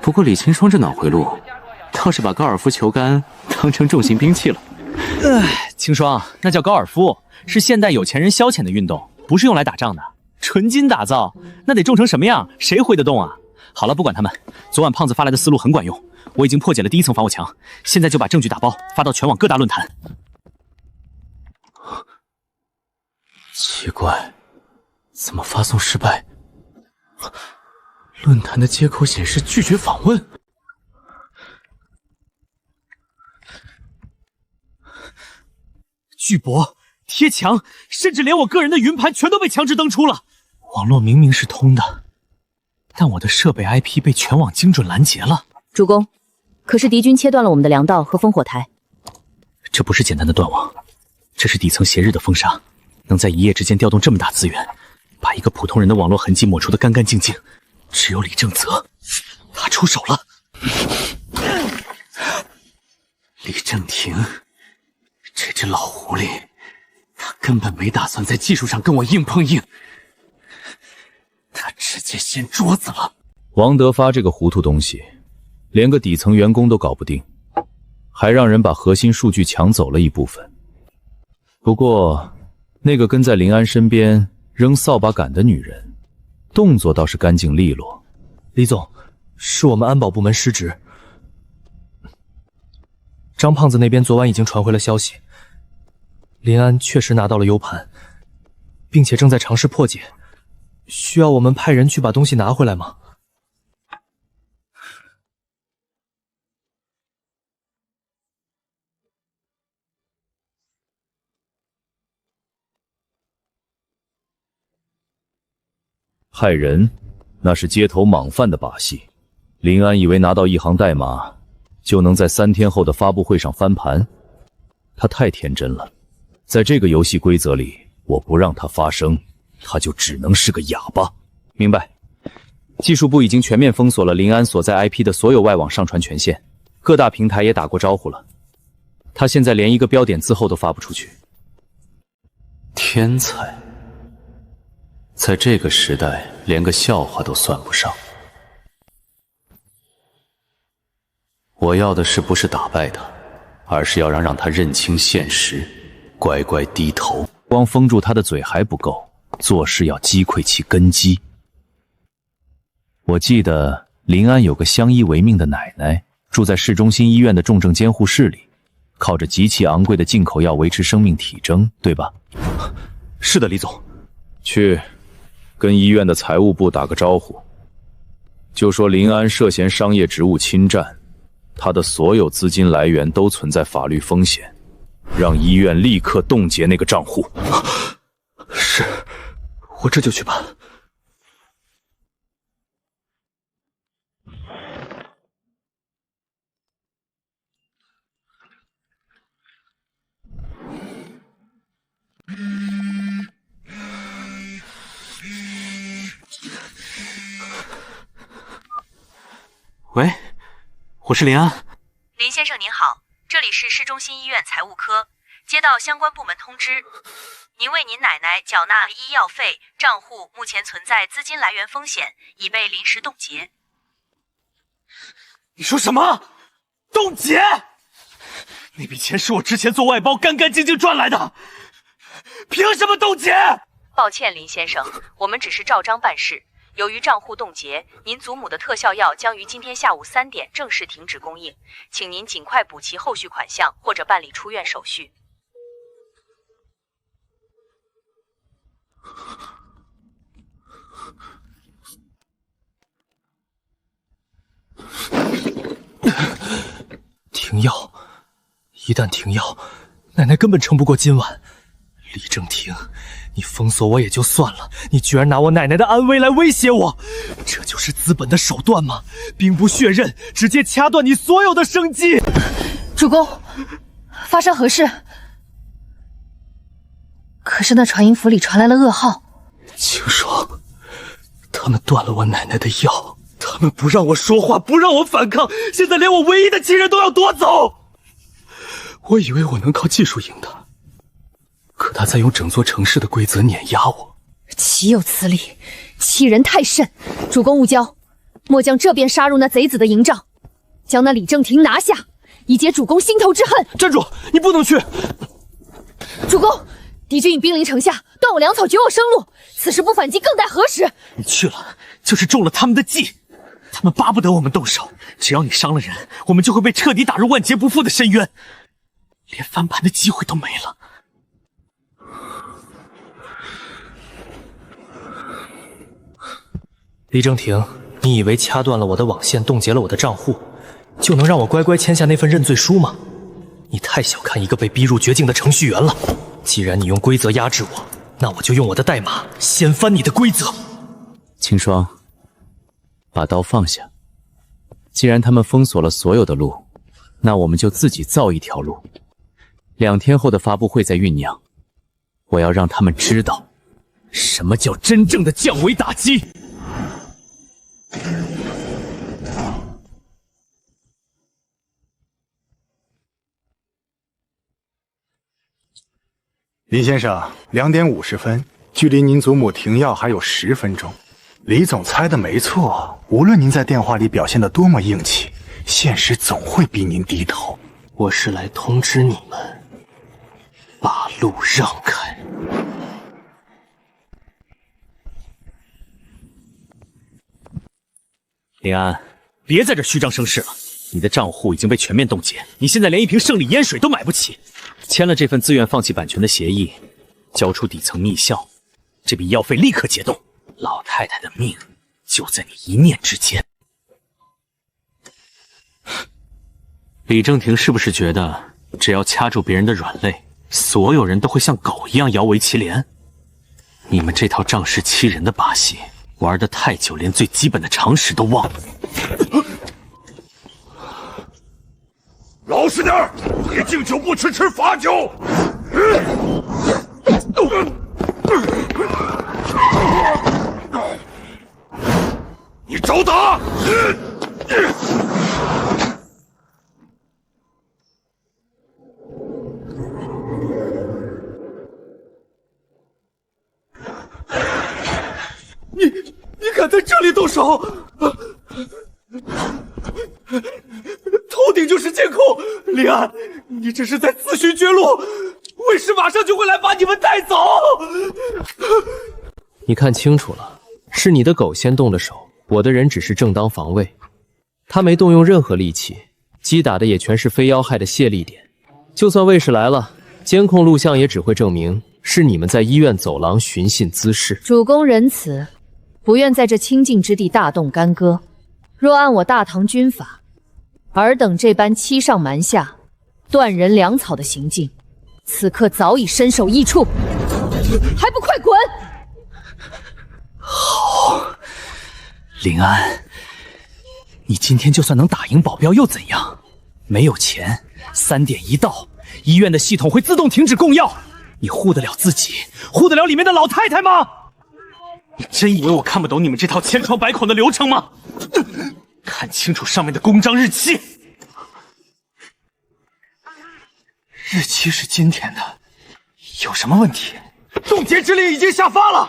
不过李青霜这脑回路，倒是把高尔夫球杆当成重型兵器了。青霜，那叫高尔夫，是现代有钱人消遣的运动，不是用来打仗的。纯金打造，那得重成什么样？谁挥得动啊？好了，不管他们。昨晚胖子发来的思路很管用，我已经破解了第1层防火墙，现在就把证据打包发到全网各大论坛。奇怪，怎么发送失败？论坛的接口显示拒绝访问。巨博、贴墙，甚至连我个人的云盘全都被强制登出了。网络明明是通的，但我的设备 IP 被全网精准拦截了。主公，可是敌军切断了我们的粮道和烽火台。这不是简单的断网，这是底层斜日的封杀，能在一夜之间调动这么大资源，把一个普通人的网络痕迹抹除得干干净净，只有李正则，他出手了。李正廷，这只老狐狸，他根本没打算在技术上跟我硬碰硬，他直接掀桌子了。王德发这个糊涂东西，连个底层员工都搞不定，还让人把核心数据抢走了一部分。不过，那个跟在林安身边扔扫把杆的女人，动作倒是干净利落。李总，是我们安保部门失职。张胖子那边昨晚已经传回了消息，林安确实拿到了 U 盘，并且正在尝试破解。需要我们派人去把东西拿回来吗？害人，那是街头莽犯的把戏。林安以为拿到一行代码，就能在3天后的发布会上翻盘，他太天真了。在这个游戏规则里，我不让他发声，他就只能是个哑巴。明白。技术部已经全面封锁了林安所在 IP 的所有外网上传权限，各大平台也打过招呼了。他现在连一个标点字后都发不出去。天才，在这个时代连个笑话都算不上。我要的是不是打败他，而是要让他认清现实，乖乖低头。光封住他的嘴还不够，做事要击溃其根基。我记得临安有个相依为命的奶奶，住在市中心医院的重症监护室里，靠着极其昂贵的进口药维持生命体征，对吧？是的，李总。去跟医院的财务部打个招呼，就说临安涉嫌商业职务侵占，他的所有资金来源都存在法律风险，让医院立刻冻结那个账户。是，我这就去办。喂，我是林安。林先生您好，这里是市中心医院财务科，接到相关部门通知，您为您奶奶缴纳医药费，账户目前存在资金来源风险，已被临时冻结。你说什么？冻结？那笔钱是我之前做外包干干净净赚来的，凭什么冻结？抱歉，林先生，我们只是照章办事。由于账户冻结，您祖母的特效药将于今天下午3点正式停止供应，请您尽快补齐后续款项或者办理出院手续。停药，一旦停药，奶奶根本撑不过今晚。李正廷，你封锁我也就算了，你居然拿我奶奶的安危来威胁我，这就是资本的手段吗？兵不血刃，直接掐断你所有的生机。主公，发生何事？可是那传音符里传来了噩耗。清霜，他们断了我奶奶的药，他们不让我说话，不让我反抗，现在连我唯一的亲人都要夺走。我以为我能靠技术赢他，可他在用整座城市的规则碾压我。岂有此理，欺人太甚！主公勿骄，末将这便杀入那贼子的营帐，将那李正廷拿下，以解主公心头之恨。站住，你不能去！主公，敌军已兵临城下，断我粮草，绝我生路，此时不反击，更待何时？你去了，就是中了他们的计。他们巴不得我们动手，只要你伤了人，我们就会被彻底打入万劫不复的深渊，连翻盘的机会都没了。李正廷，你以为掐断了我的网线，冻结了我的账户，就能让我乖乖签下那份认罪书吗？你太小看一个被逼入绝境的程序员了。既然你用规则压制我，那我就用我的代码掀翻你的规则。清霜，把刀放下。既然他们封锁了所有的路，那我们就自己造一条路。2天后的发布会在酝酿，我要让他们知道什么叫真正的降维打击。林先生，2点50分，距离您祖母停药还有10分钟。李总猜的没错，无论您在电话里表现得多么硬气，现实总会逼您低头。我是来通知你们，把路让开。林安，别在这虚张声势了，你的账户已经被全面冻结，你现在连一瓶圣礼烟水都买不起。签了这份自愿放弃版权的协议，交出底层密效，这笔医药费立刻解冻。老太太的命就在你一念之间。李正廷是不是觉得只要掐住别人的软肋，所有人都会像狗一样摇尾乞怜？你们这套仗势欺人的把戏玩得太久，连最基本的常识都忘了。老实点儿，别敬酒不吃吃罚酒。你找打！你敢在这里动手？头顶就是监控，李安，你这是在自寻绝路，卫士马上就会来把你们带走。你看清楚了，是你的狗先动的手，我的人只是正当防卫。他没动用任何力气，击打的也全是非要害的泄力点。就算卫士来了，监控录像也只会证明是你们在医院走廊寻衅滋事。主公仁慈，不愿在这清静之地大动干戈。若按我大唐军法，尔等这般欺上瞒下、断人粮草的行径，此刻早已身首异处，还不快滚！好，林安，你今天就算能打赢保镖又怎样？没有钱，3点一到，医院的系统会自动停止供药，你护得了自己，护得了里面的老太太吗？你真以为我看不懂你们这套千疮百孔的流程吗？看清楚上面的公章日期。日期是今天的，有什么问题？冻结指令已经下发了。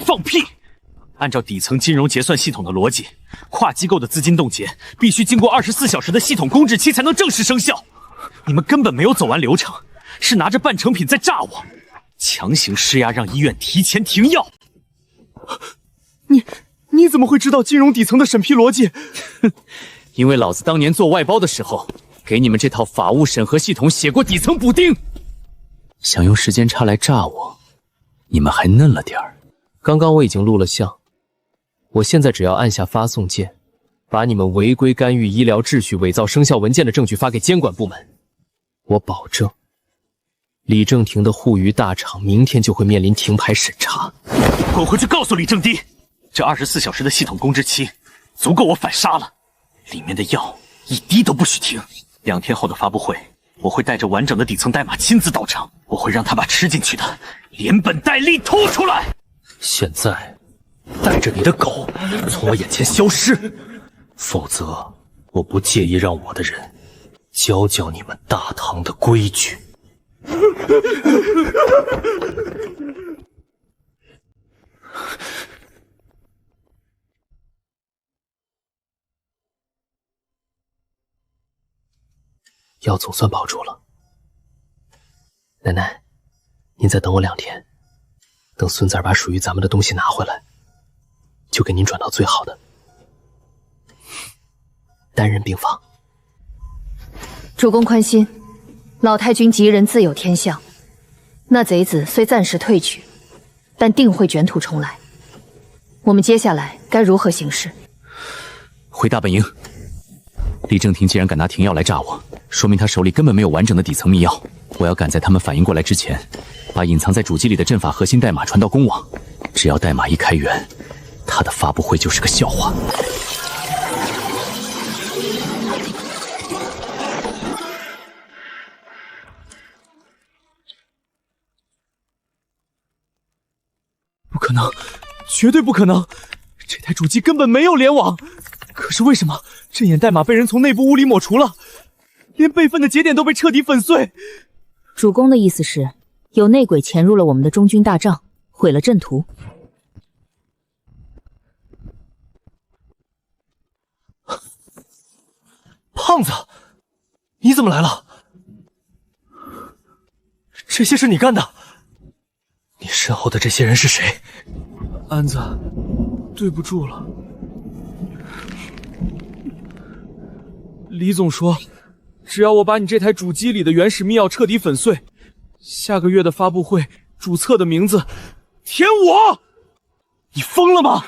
放屁！按照底层金融结算系统的逻辑，跨机构的资金冻结必须经过24小时的系统公示期才能正式生效。你们根本没有走完流程，是拿着半成品在诈我，强行施压让医院提前停药。你怎么会知道金融底层的审批逻辑？因为老子当年做外包的时候，给你们这套法务审核系统写过底层补丁。想用时间差来炸我，你们还嫩了点儿。刚刚我已经录了像，我现在只要按下发送键，把你们违规干预医疗秩序、伪造生效文件的证据发给监管部门，我保证，李正廷的沪渝大厂明天就会面临停牌审查。滚回去告诉李正迪，这24小时的系统公知期足够我反杀了，里面的药一滴都不许停。2天后的发布会，我会带着完整的底层代码亲自到场，我会让他把吃进去的连本带利吐出来。现在，带着你的狗从我眼前消失，否则我不介意让我的人教教你们大唐的规矩。药总算保住了，奶奶，您再等我2天，等孙子儿把属于咱们的东西拿回来，就给您转到最好的单人病房。主公宽心，老太君吉人自有天相，那贼子虽暂时退去，但定会卷土重来。我们接下来该如何行事？回大本营。李正廷既然敢拿停药来炸我，说明他手里根本没有完整的底层密钥。我要赶在他们反应过来之前，把隐藏在主机里的阵法核心代码传到公网。只要代码一开源，他的发布会就是个笑话。不可能，绝对不可能！这台主机根本没有联网。可是为什么阵眼代码被人从内部物理抹除了，连备份的节点都被彻底粉碎？主公的意思是，有内鬼潜入了我们的中军大帐，毁了阵图。胖子，你怎么来了？这些是你干的？你身后的这些人是谁？安子，对不住了。李总说，只要我把你这台主机里的原始密钥彻底粉碎，下个月的发布会主册的名字填我。你疯了吗？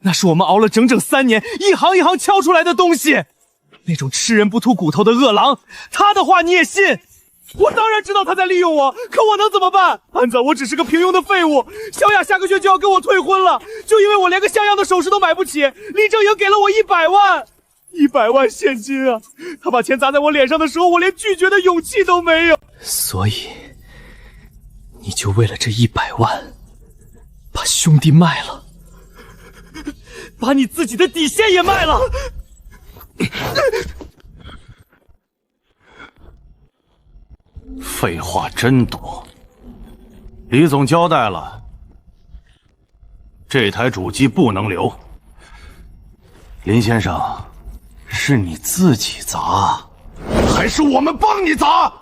那是我们熬了整整3年，一行一行敲出来的东西。那种吃人不吐骨头的恶狼，他的话你也信？我当然知道他在利用我，可我能怎么办？安子，我只是个平庸的废物。小雅下个月就要跟我退婚了，就因为我连个像样的首饰都买不起，李正营给了我100万，100万现金啊！他把钱砸在我脸上的时候，我连拒绝的勇气都没有。所以，你就为了这100万，把兄弟卖了，把你自己的底线也卖了。废话真多。李总交代了，这台主机不能留。林先生，是你自己砸，还是我们帮你砸？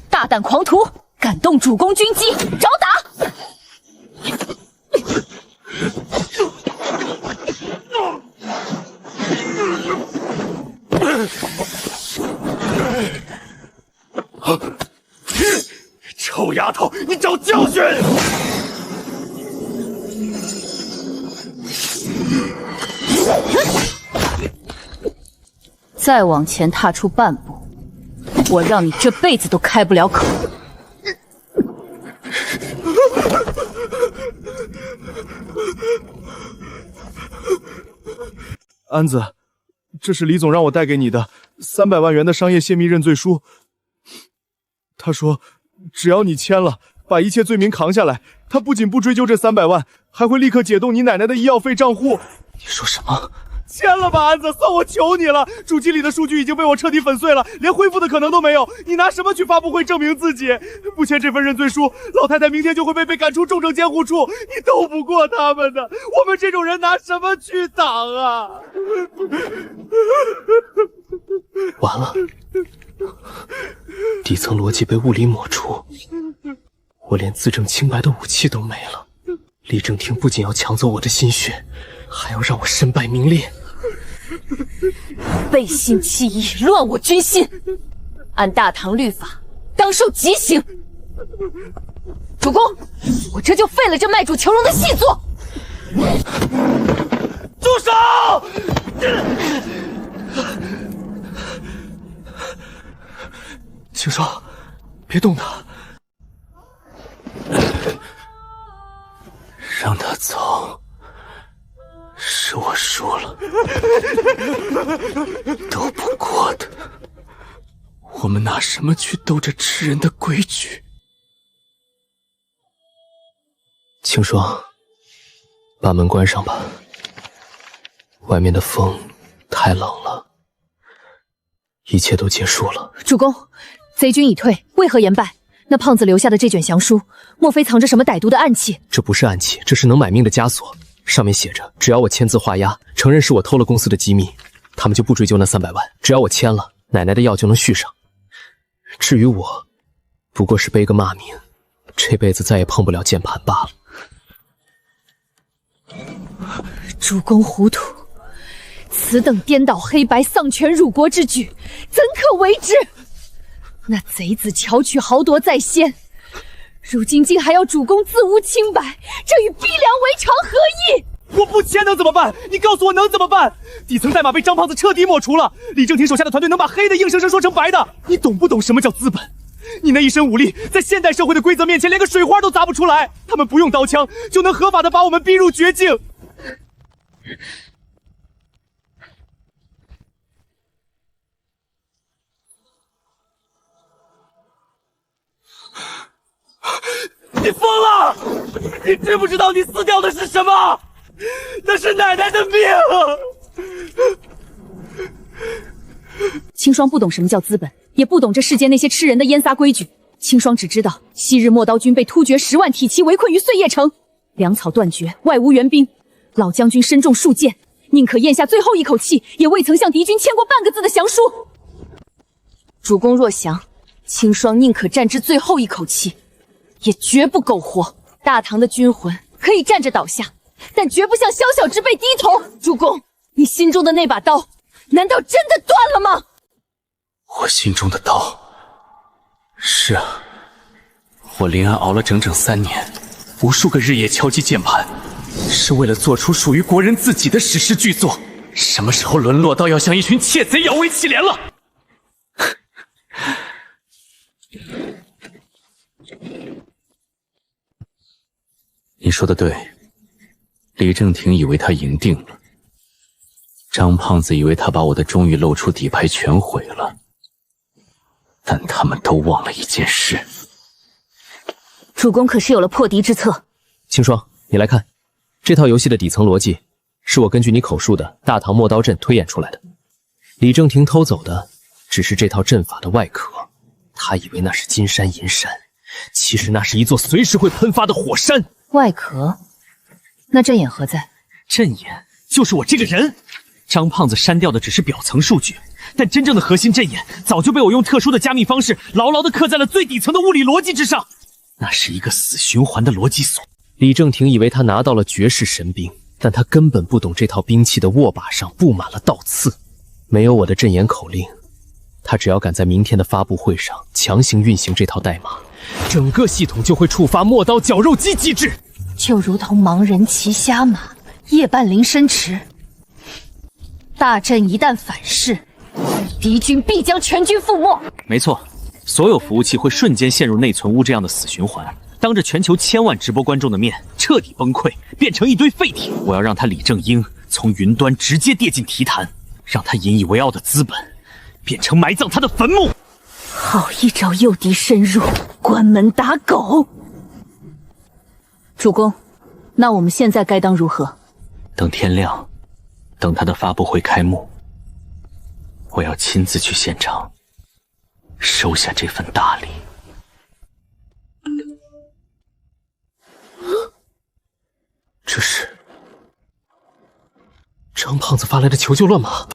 大胆狂徒，敢动主公军机，找打！臭丫头，你找教训！再往前踏出半步，我让你这辈子都开不了口。安子，这是李总让我带给你的300万元的商业泄密认罪书。他说，只要你签了，把一切罪名扛下来，他不仅不追究这300万，还会立刻解冻你奶奶的医药费账户。你说什么？签了吧，安子，算我求你了。主机里的数据已经被我彻底粉碎了，连恢复的可能都没有。你拿什么去发布会证明自己？不签这份认罪书，老太太明天就会被赶出重症监护处。你斗不过他们的，我们这种人拿什么去挡啊？完了，底层逻辑被物理抹除，我连自证清白的武器都没了。李正廷不仅要抢走我的心血，还要让我身败名裂。背信弃义，乱我军心，按大唐律法，当受极刑。主公，我这就废了这卖主求荣的细作。住手！青霜，别动他，让他走。是我输了，斗不过的。我们拿什么去斗这吃人的规矩？青霜，把门关上吧，外面的风太冷了。一切都结束了。主公，贼军已退，为何言败？那胖子留下的这卷降书，莫非藏着什么歹毒的暗器？这不是暗器，这是能买命的枷锁。上面写着，只要我签字画押，承认是我偷了公司的机密，他们就不追究那300万。只要我签了，奶奶的药就能续上。至于我，不过是背个骂名，这辈子再也碰不了键盘罢了。主公糊涂，此等颠倒黑白、丧权辱国之举，怎可为之？那贼子巧取豪夺在先，如今竟还要主公自无清白，这与逼良为常何异？我不签能怎么办？你告诉我能怎么办？底层代码被张胖子彻底抹除了，李正廷手下的团队能把黑的硬生生说成白的。你懂不懂什么叫资本？你那一身武力，在现代社会的规则面前，连个水花都砸不出来。他们不用刀枪，就能合法的把我们逼入绝境。你疯了！你知不知道你撕掉的是什么？那是奶奶的命！青霜不懂什么叫资本，也不懂这世间那些吃人的烟撒规矩。青霜只知道昔日陌刀军被突厥10万体骑围困于碎叶城，粮草断绝，外无援兵。老将军身中数箭，宁可咽下最后一口气，也未曾向敌军签过半个字的降书。主公若降，青霜宁可战至最后一口气，也绝不苟活。大唐的军魂可以站着倒下，但绝不向宵小之辈低头。主公，你心中的那把刀，难道真的断了吗？我心中的刀，是啊，我临安熬了整整3年，无数个日夜敲击键盘，是为了做出属于国人自己的史诗巨作。什么时候沦落到要向一群窃贼摇尾乞怜了？你说的对，李正廷以为他赢定了，张胖子以为他把我的终于露出底牌全毁了，但他们都忘了一件事。主公可是有了破敌之策？青霜，你来看，这套游戏的底层逻辑是我根据你口述的大唐陌刀阵推演出来的。李正廷偷走的只是这套阵法的外壳，他以为那是金山银山，其实那是一座随时会喷发的火山。外壳？那阵眼何在？阵眼就是我这个人。张胖子删掉的只是表层数据，但真正的核心阵眼早就被我用特殊的加密方式牢牢地刻在了最底层的物理逻辑之上。那是一个死循环的逻辑锁。李正廷以为他拿到了绝世神兵，但他根本不懂这套兵器的握把上布满了倒刺。没有我的阵眼口令，他只要敢在明天的发布会上强行运行这套代码，整个系统就会触发陌刀绞肉机机制，就如同盲人骑瞎马，夜半临深池。大阵一旦反噬，敌军必将全军覆没。没错，所有服务器会瞬间陷入内存污这样的死循环，当着全球1000万直播观众的面彻底崩溃，变成一堆废铁。我要让他李正英从云端直接跌进提坛，让他引以为傲的资本变成埋葬他的坟墓。好一招诱敌深入，关门打狗。主公，那我们现在该当如何？等天亮，等他的发布会开幕，我要亲自去现场收下这份大礼。这是张胖子发来的求救乱码。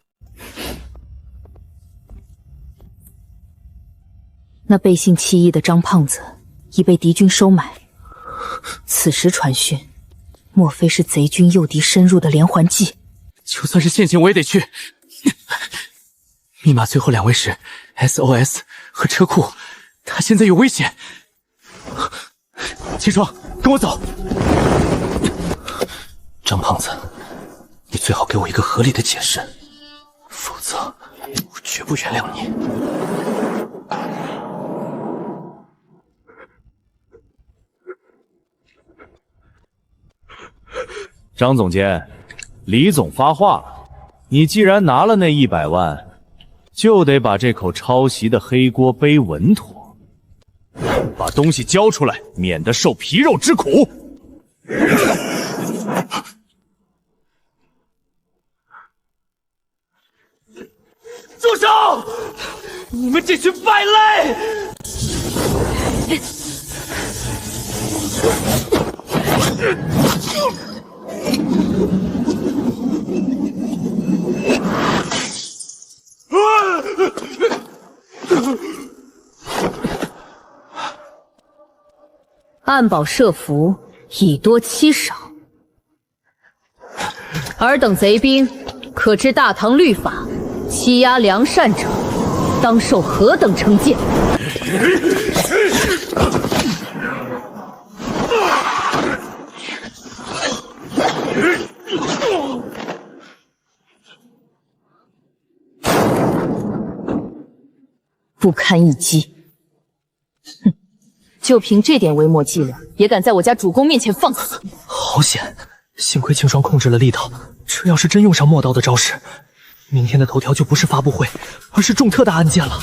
那背信弃义的张胖子已被敌军收买，此时传讯，莫非是贼军诱敌深入的连环计？就算是现行我也得去。密码最后2位是 SOS 和车库，他现在有危险。秦霜，跟我走。张胖子，你最好给我一个合理的解释，否则我绝不原谅你。张总监，李总发话了，你既然拿了那100万，就得把这口抄袭的黑锅背稳妥，把东西交出来，免得受皮肉之苦。住手！你们这群败类！按宝设伏，以多欺少。尔等贼兵，可知大唐律法，欺压良善者，当受何等惩戒？不堪一击。哼，就凭这点微末伎俩，也敢在我家主公面前放肆？好险！幸亏清霜控制了力道，这要是真用上陌刀的招式，明天的头条就不是发布会，而是重特大案件了。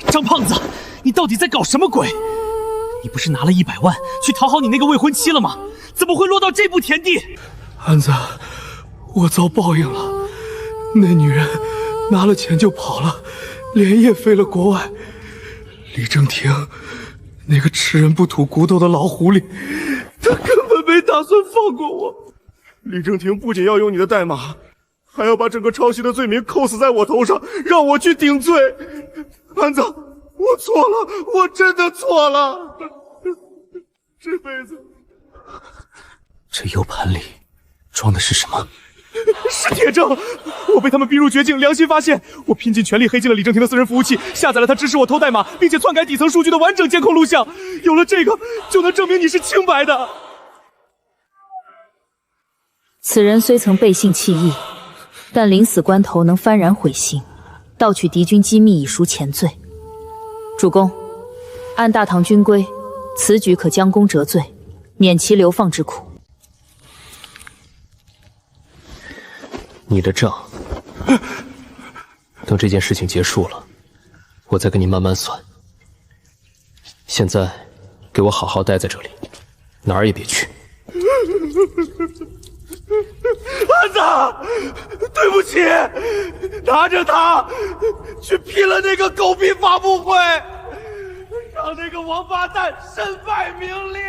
张胖子，你到底在搞什么鬼？你不是拿了100万去讨好你那个未婚妻了吗？怎么会落到这步田地？安子，我遭报应了。那女人拿了钱就跑了，连夜飞了国外。李正廷，那个吃人不吐骨头的老狐狸，他根本没打算放过我。李正廷不仅要用你的代码，还要把整个抄袭的罪名扣死在我头上，让我去顶罪。安子，我错了，我真的错了。这辈子，这 U 盘里装的是什么？是铁证！我被他们逼入绝境，良心发现，我拼尽全力黑进了李正廷的私人服务器，下载了他指使我偷代码，并且篡改底层数据的完整监控录像。有了这个，就能证明你是清白的。此人虽曾背信弃义，但临死关头能幡然悔心，盗取敌军机密以赎前罪。主公，按大唐军规，此举可将功折罪，免其流放之苦。你的账，等这件事情结束了，我再跟你慢慢算。现在，给我好好待在这里，哪儿也别去。安子，对不起，拿着他去拼了那个狗屁发布会，让那个王八蛋身败名裂。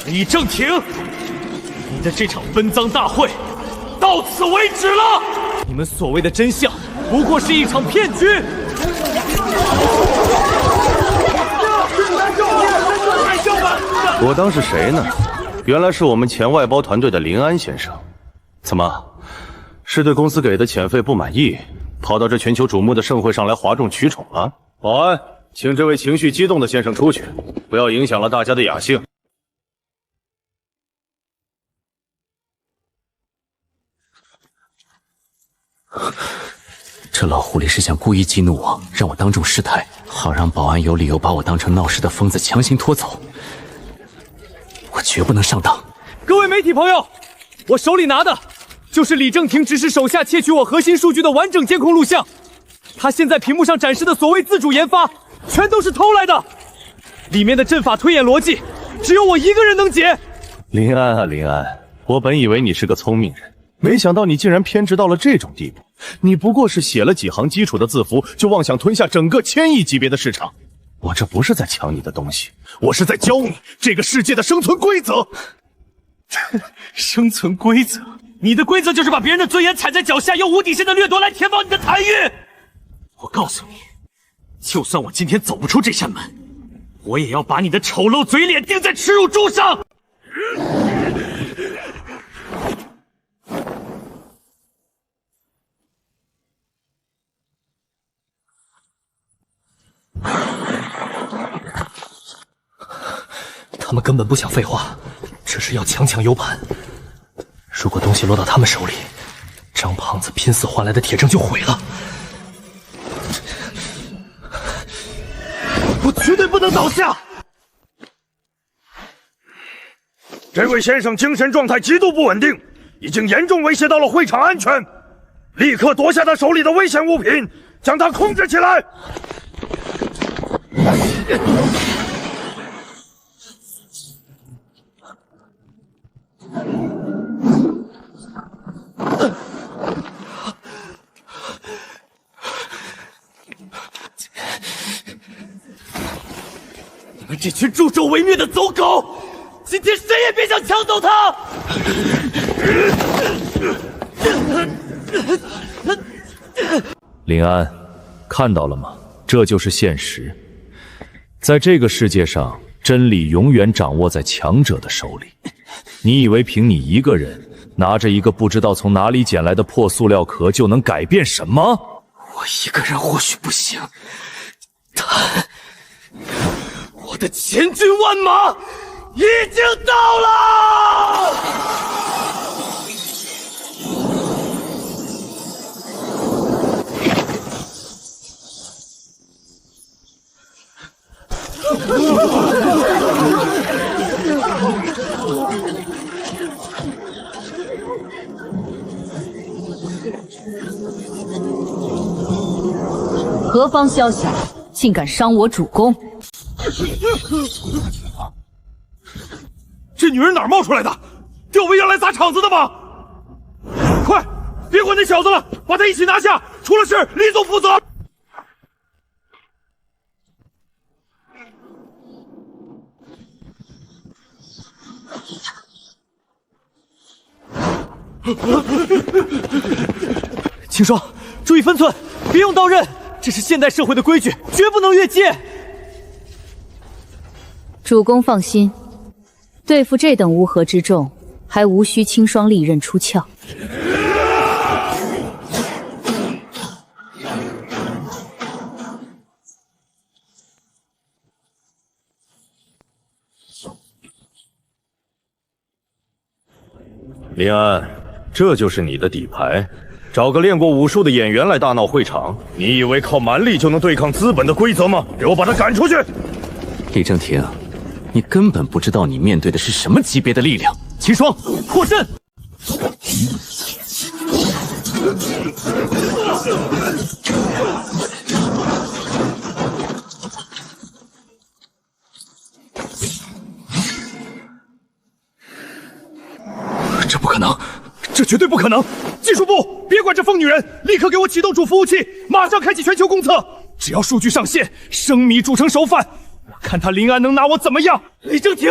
李正廷，你的这场分赃大会到此为止了。你们所谓的真相，不过是一场骗局。我当是谁呢？原来是我们前外包团队的林安先生。怎么，是对公司给的遣费不满意，跑到这全球瞩目的盛会上来哗众取宠了？保安，请这位情绪激动的先生出去，不要影响了大家的雅兴。这老狐狸是想故意激怒我，让我当众失态，好让保安有理由把我当成闹事的疯子强行拖走。我绝不能上当。各位媒体朋友，我手里拿的就是李正廷指使手下窃取我核心数据的完整监控录像。他现在屏幕上展示的所谓自主研发，全都是偷来的。里面的阵法推演逻辑，只有我一个人能解。林安啊，林安，我本以为你是个聪明人，没想到你竟然偏执到了这种地步。你不过是写了几行基础的字符，就妄想吞下整个1000亿级别的市场。我这不是在抢你的东西，我是在教你这个世界的生存规则。生存规则？你的规则就是把别人的尊严踩在脚下，用无底线的掠夺来填饱你的贪欲。我告诉你，就算我今天走不出这扇门，我也要把你的丑陋嘴脸钉在耻辱柱上。他们根本不想废话，只是要强抢 U 盘。如果东西落到他们手里，张胖子拼死换来的铁证就毁了。我绝对不能倒下！这位先生精神状态极度不稳定，已经严重威胁到了会场安全。立刻夺下他手里的危险物品，将他控制起来！你们这群助纣为虐的走狗，今天谁也别想抢走他！林安，看到了吗？这就是现实。在这个世界上，真理永远掌握在强者的手里。你以为凭你一个人拿着一个不知道从哪里捡来的破塑料壳就能改变什么？我一个人或许不行，但我的千军万马已经到了！何方宵小，竟敢伤我主公！这女人哪儿冒出来的？吊威要来砸场子的吗？快，别管那小子了，把他一起拿下！出了事，李总负责。青霜，注意分寸，别用刀刃，这是现代社会的规矩，绝不能越界。主公放心，对付这等乌合之众，还无需青霜利刃出鞘。林安，这就是你的底牌，找个练过武术的演员来大闹会场，你以为靠蛮力就能对抗资本的规则吗？给我把他赶出去！李正廷，你根本不知道你面对的是什么级别的力量。秦霜，破阵！这不可能，这绝对不可能！技术部，别管这疯女人，立刻给我启动主服务器，马上开启全球公测。只要数据上线，生米煮成熟饭，我看他林安能拿我怎么样！李正廷，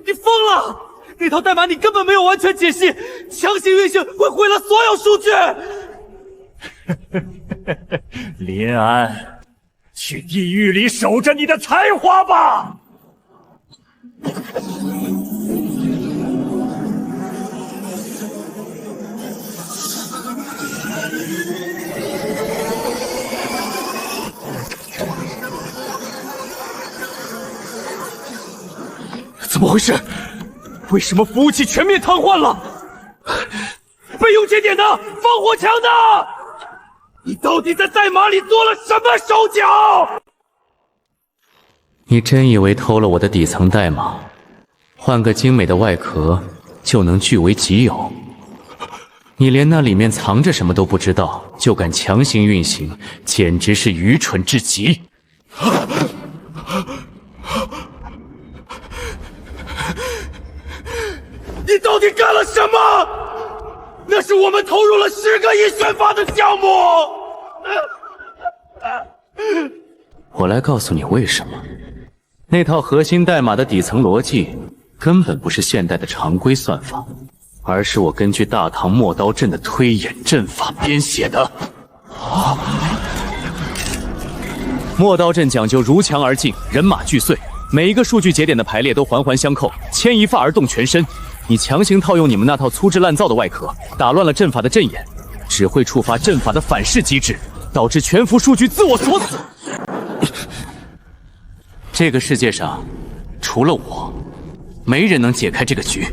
你疯了！那套代码你根本没有完全解析，强行运行会毁了所有数据。林安，去地狱里守着你的才华吧！怎么回事？为什么服务器全面瘫痪了？备用节点的，防火墙的，你到底在代码里做了什么手脚？你真以为偷了我的底层代码，换个精美的外壳就能据为己有。你连那里面藏着什么都不知道，就敢强行运行，简直是愚蠢至极。你到底干了什么？那是我们投入了10个亿宣发的项目。我来告诉你为什么。那套核心代码的底层逻辑根本不是现代的常规算法，而是我根据大唐磨刀阵的推演阵法编写的。磨刀阵讲究如墙而进，人马俱碎，每一个数据节点的排列都环环相扣，牵一发而动全身。你强行套用你们那套粗制滥造的外壳，打乱了阵法的阵眼，只会触发阵法的反噬机制，导致全幅数据自我锁死。这个世界上，除了我，没人能解开这个局。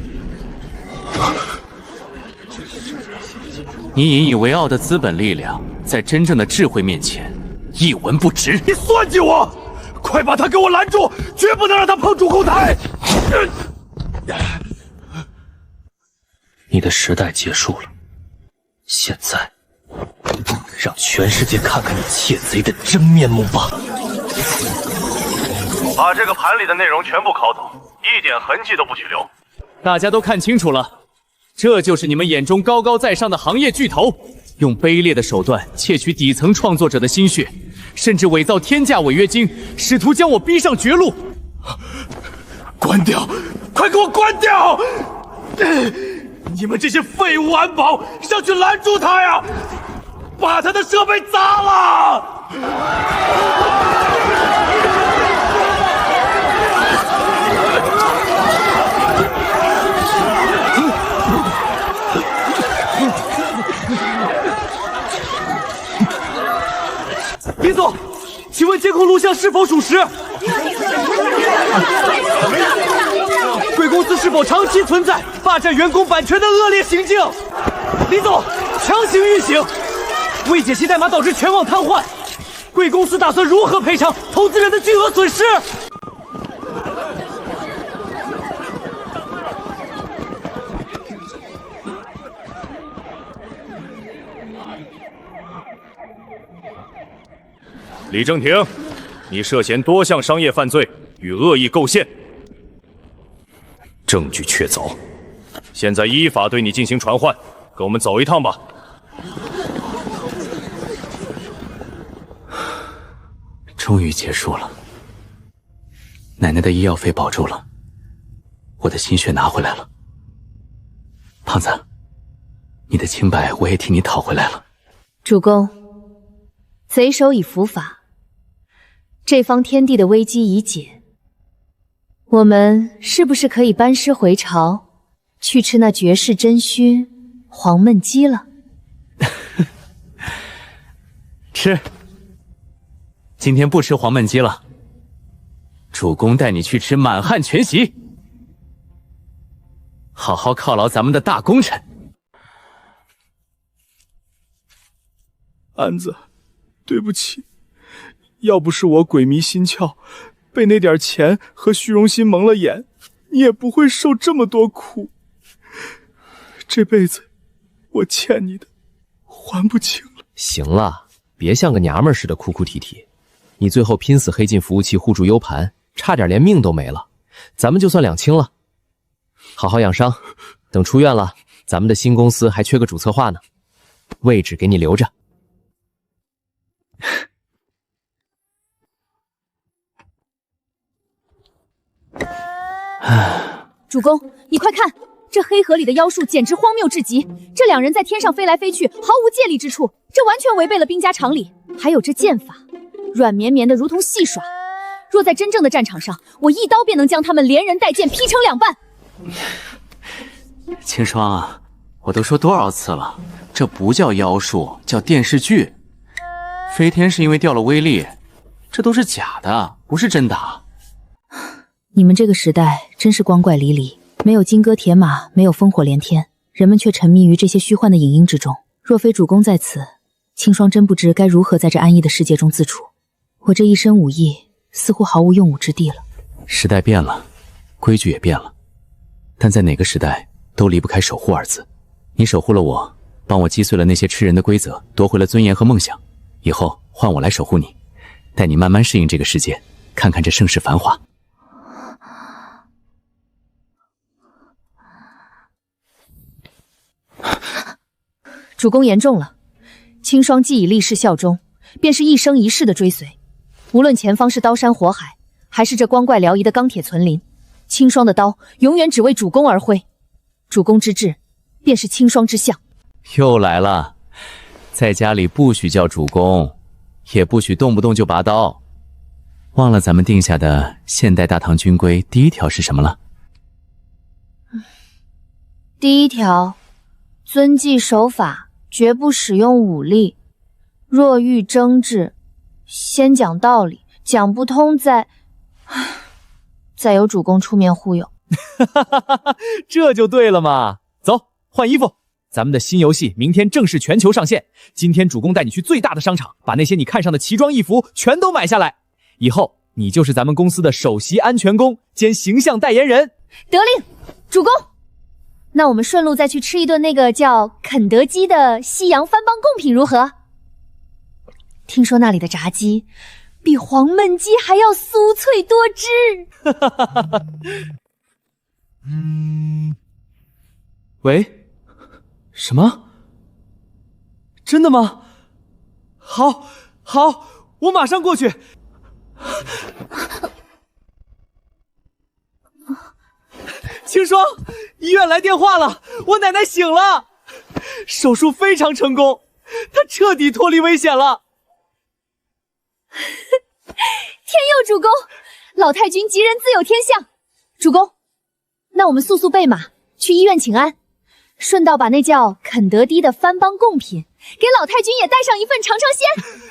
你引以为傲的资本力量，在真正的智慧面前，一文不值。你算计我！快把他给我拦住，绝不能让他碰主控台！你的时代结束了，现在让全世界看看你窃贼的真面目吧！把这个盘里的内容全部拷走，一点痕迹都不许留。大家都看清楚了，这就是你们眼中高高在上的行业巨头，用卑劣的手段窃取底层创作者的心血，甚至伪造天价违约金，试图将我逼上绝路。关掉！快给我关掉！你们这些废物安保，上去拦住他呀！把他的设备砸了！李总，请问监控录像是否属实？贵公司是否长期存在霸占员工版权的恶劣行径？李总，强行运行，未解析代码导致全网瘫痪，贵公司打算如何赔偿投资人的巨额损失？李正廷，你涉嫌多项商业犯罪与恶意构陷，证据确凿，现在依法对你进行传唤，跟我们走一趟吧。终于结束了，奶奶的医药费保住了，我的心血拿回来了。胖子，你的清白我也替你讨回来了。主公，贼首已伏法，这方天地的危机已解，我们是不是可以班师回朝，去吃那绝世珍熏黄焖鸡了？吃。今天不吃黄焖鸡了，主公带你去吃满汉全席，好好犒劳咱们的大功臣。安子，对不起，要不是我鬼迷心窍，被那点钱和虚荣心蒙了眼，你也不会受这么多苦。这辈子我欠你的还不清了。行了，别像个娘们似的哭哭啼啼。你最后拼死黑进服务器护住 U 盘，差点连命都没了，咱们就算两清了。好好养伤，等出院了，咱们的新公司还缺个主策划呢，位置给你留着。主公，你快看，这黑河里的妖术简直荒谬至极！这两人在天上飞来飞去，毫无借力之处，这完全违背了兵家常理。还有这剑法，软绵绵的如同戏耍。若在真正的战场上，我一刀便能将他们连人带剑劈成两半。青霜啊，我都说多少次了，这不叫妖术，叫电视剧。飞天是因为掉了威力，这都是假的，不是真的。你们这个时代真是光怪离离，没有金戈铁马，没有烽火连天，人们却沉迷于这些虚幻的影音之中。若非主公在此，青霜真不知该如何在这安逸的世界中自处。我这一身武艺似乎毫无用武之地了。时代变了，规矩也变了，但在哪个时代都离不开守护二字。你守护了我，帮我击碎了那些吃人的规则，夺回了尊严和梦想。以后换我来守护你，带你慢慢适应这个世界，看看这盛世繁华。主公言重了，青霜既已立誓效忠，便是一生一世的追随。无论前方是刀山火海，还是这光怪辽夷的钢铁丛林，青霜的刀永远只为主公而挥。主公之志，便是青霜之相。又来了，在家里不许叫主公，也不许动不动就拔刀。忘了咱们定下的现代大唐军规第1条是什么了？第1条，遵纪守法，绝不使用武力。若遇争执，先讲道理，讲不通再由主公出面忽悠。这就对了嘛！走，换衣服。咱们的新游戏明天正式全球上线。今天主公带你去最大的商场，把那些你看上的奇装异服全都买下来。以后你就是咱们公司的首席安全工兼形象代言人。得令，主公。那我们顺路再去吃一顿那个叫肯德基的西洋番邦贡品如何？听说那里的炸鸡比黄焖鸡还要酥脆多汁。喂，什么？真的吗？好，我马上过去。青霜，医院来电话了，我奶奶醒了，手术非常成功，她彻底脱离危险了。天佑主公，老太君吉人自有天相。主公，那我们速备马去医院请安，顺道把那叫肯德基的番邦贡品给老太君也带上一份尝尝鲜。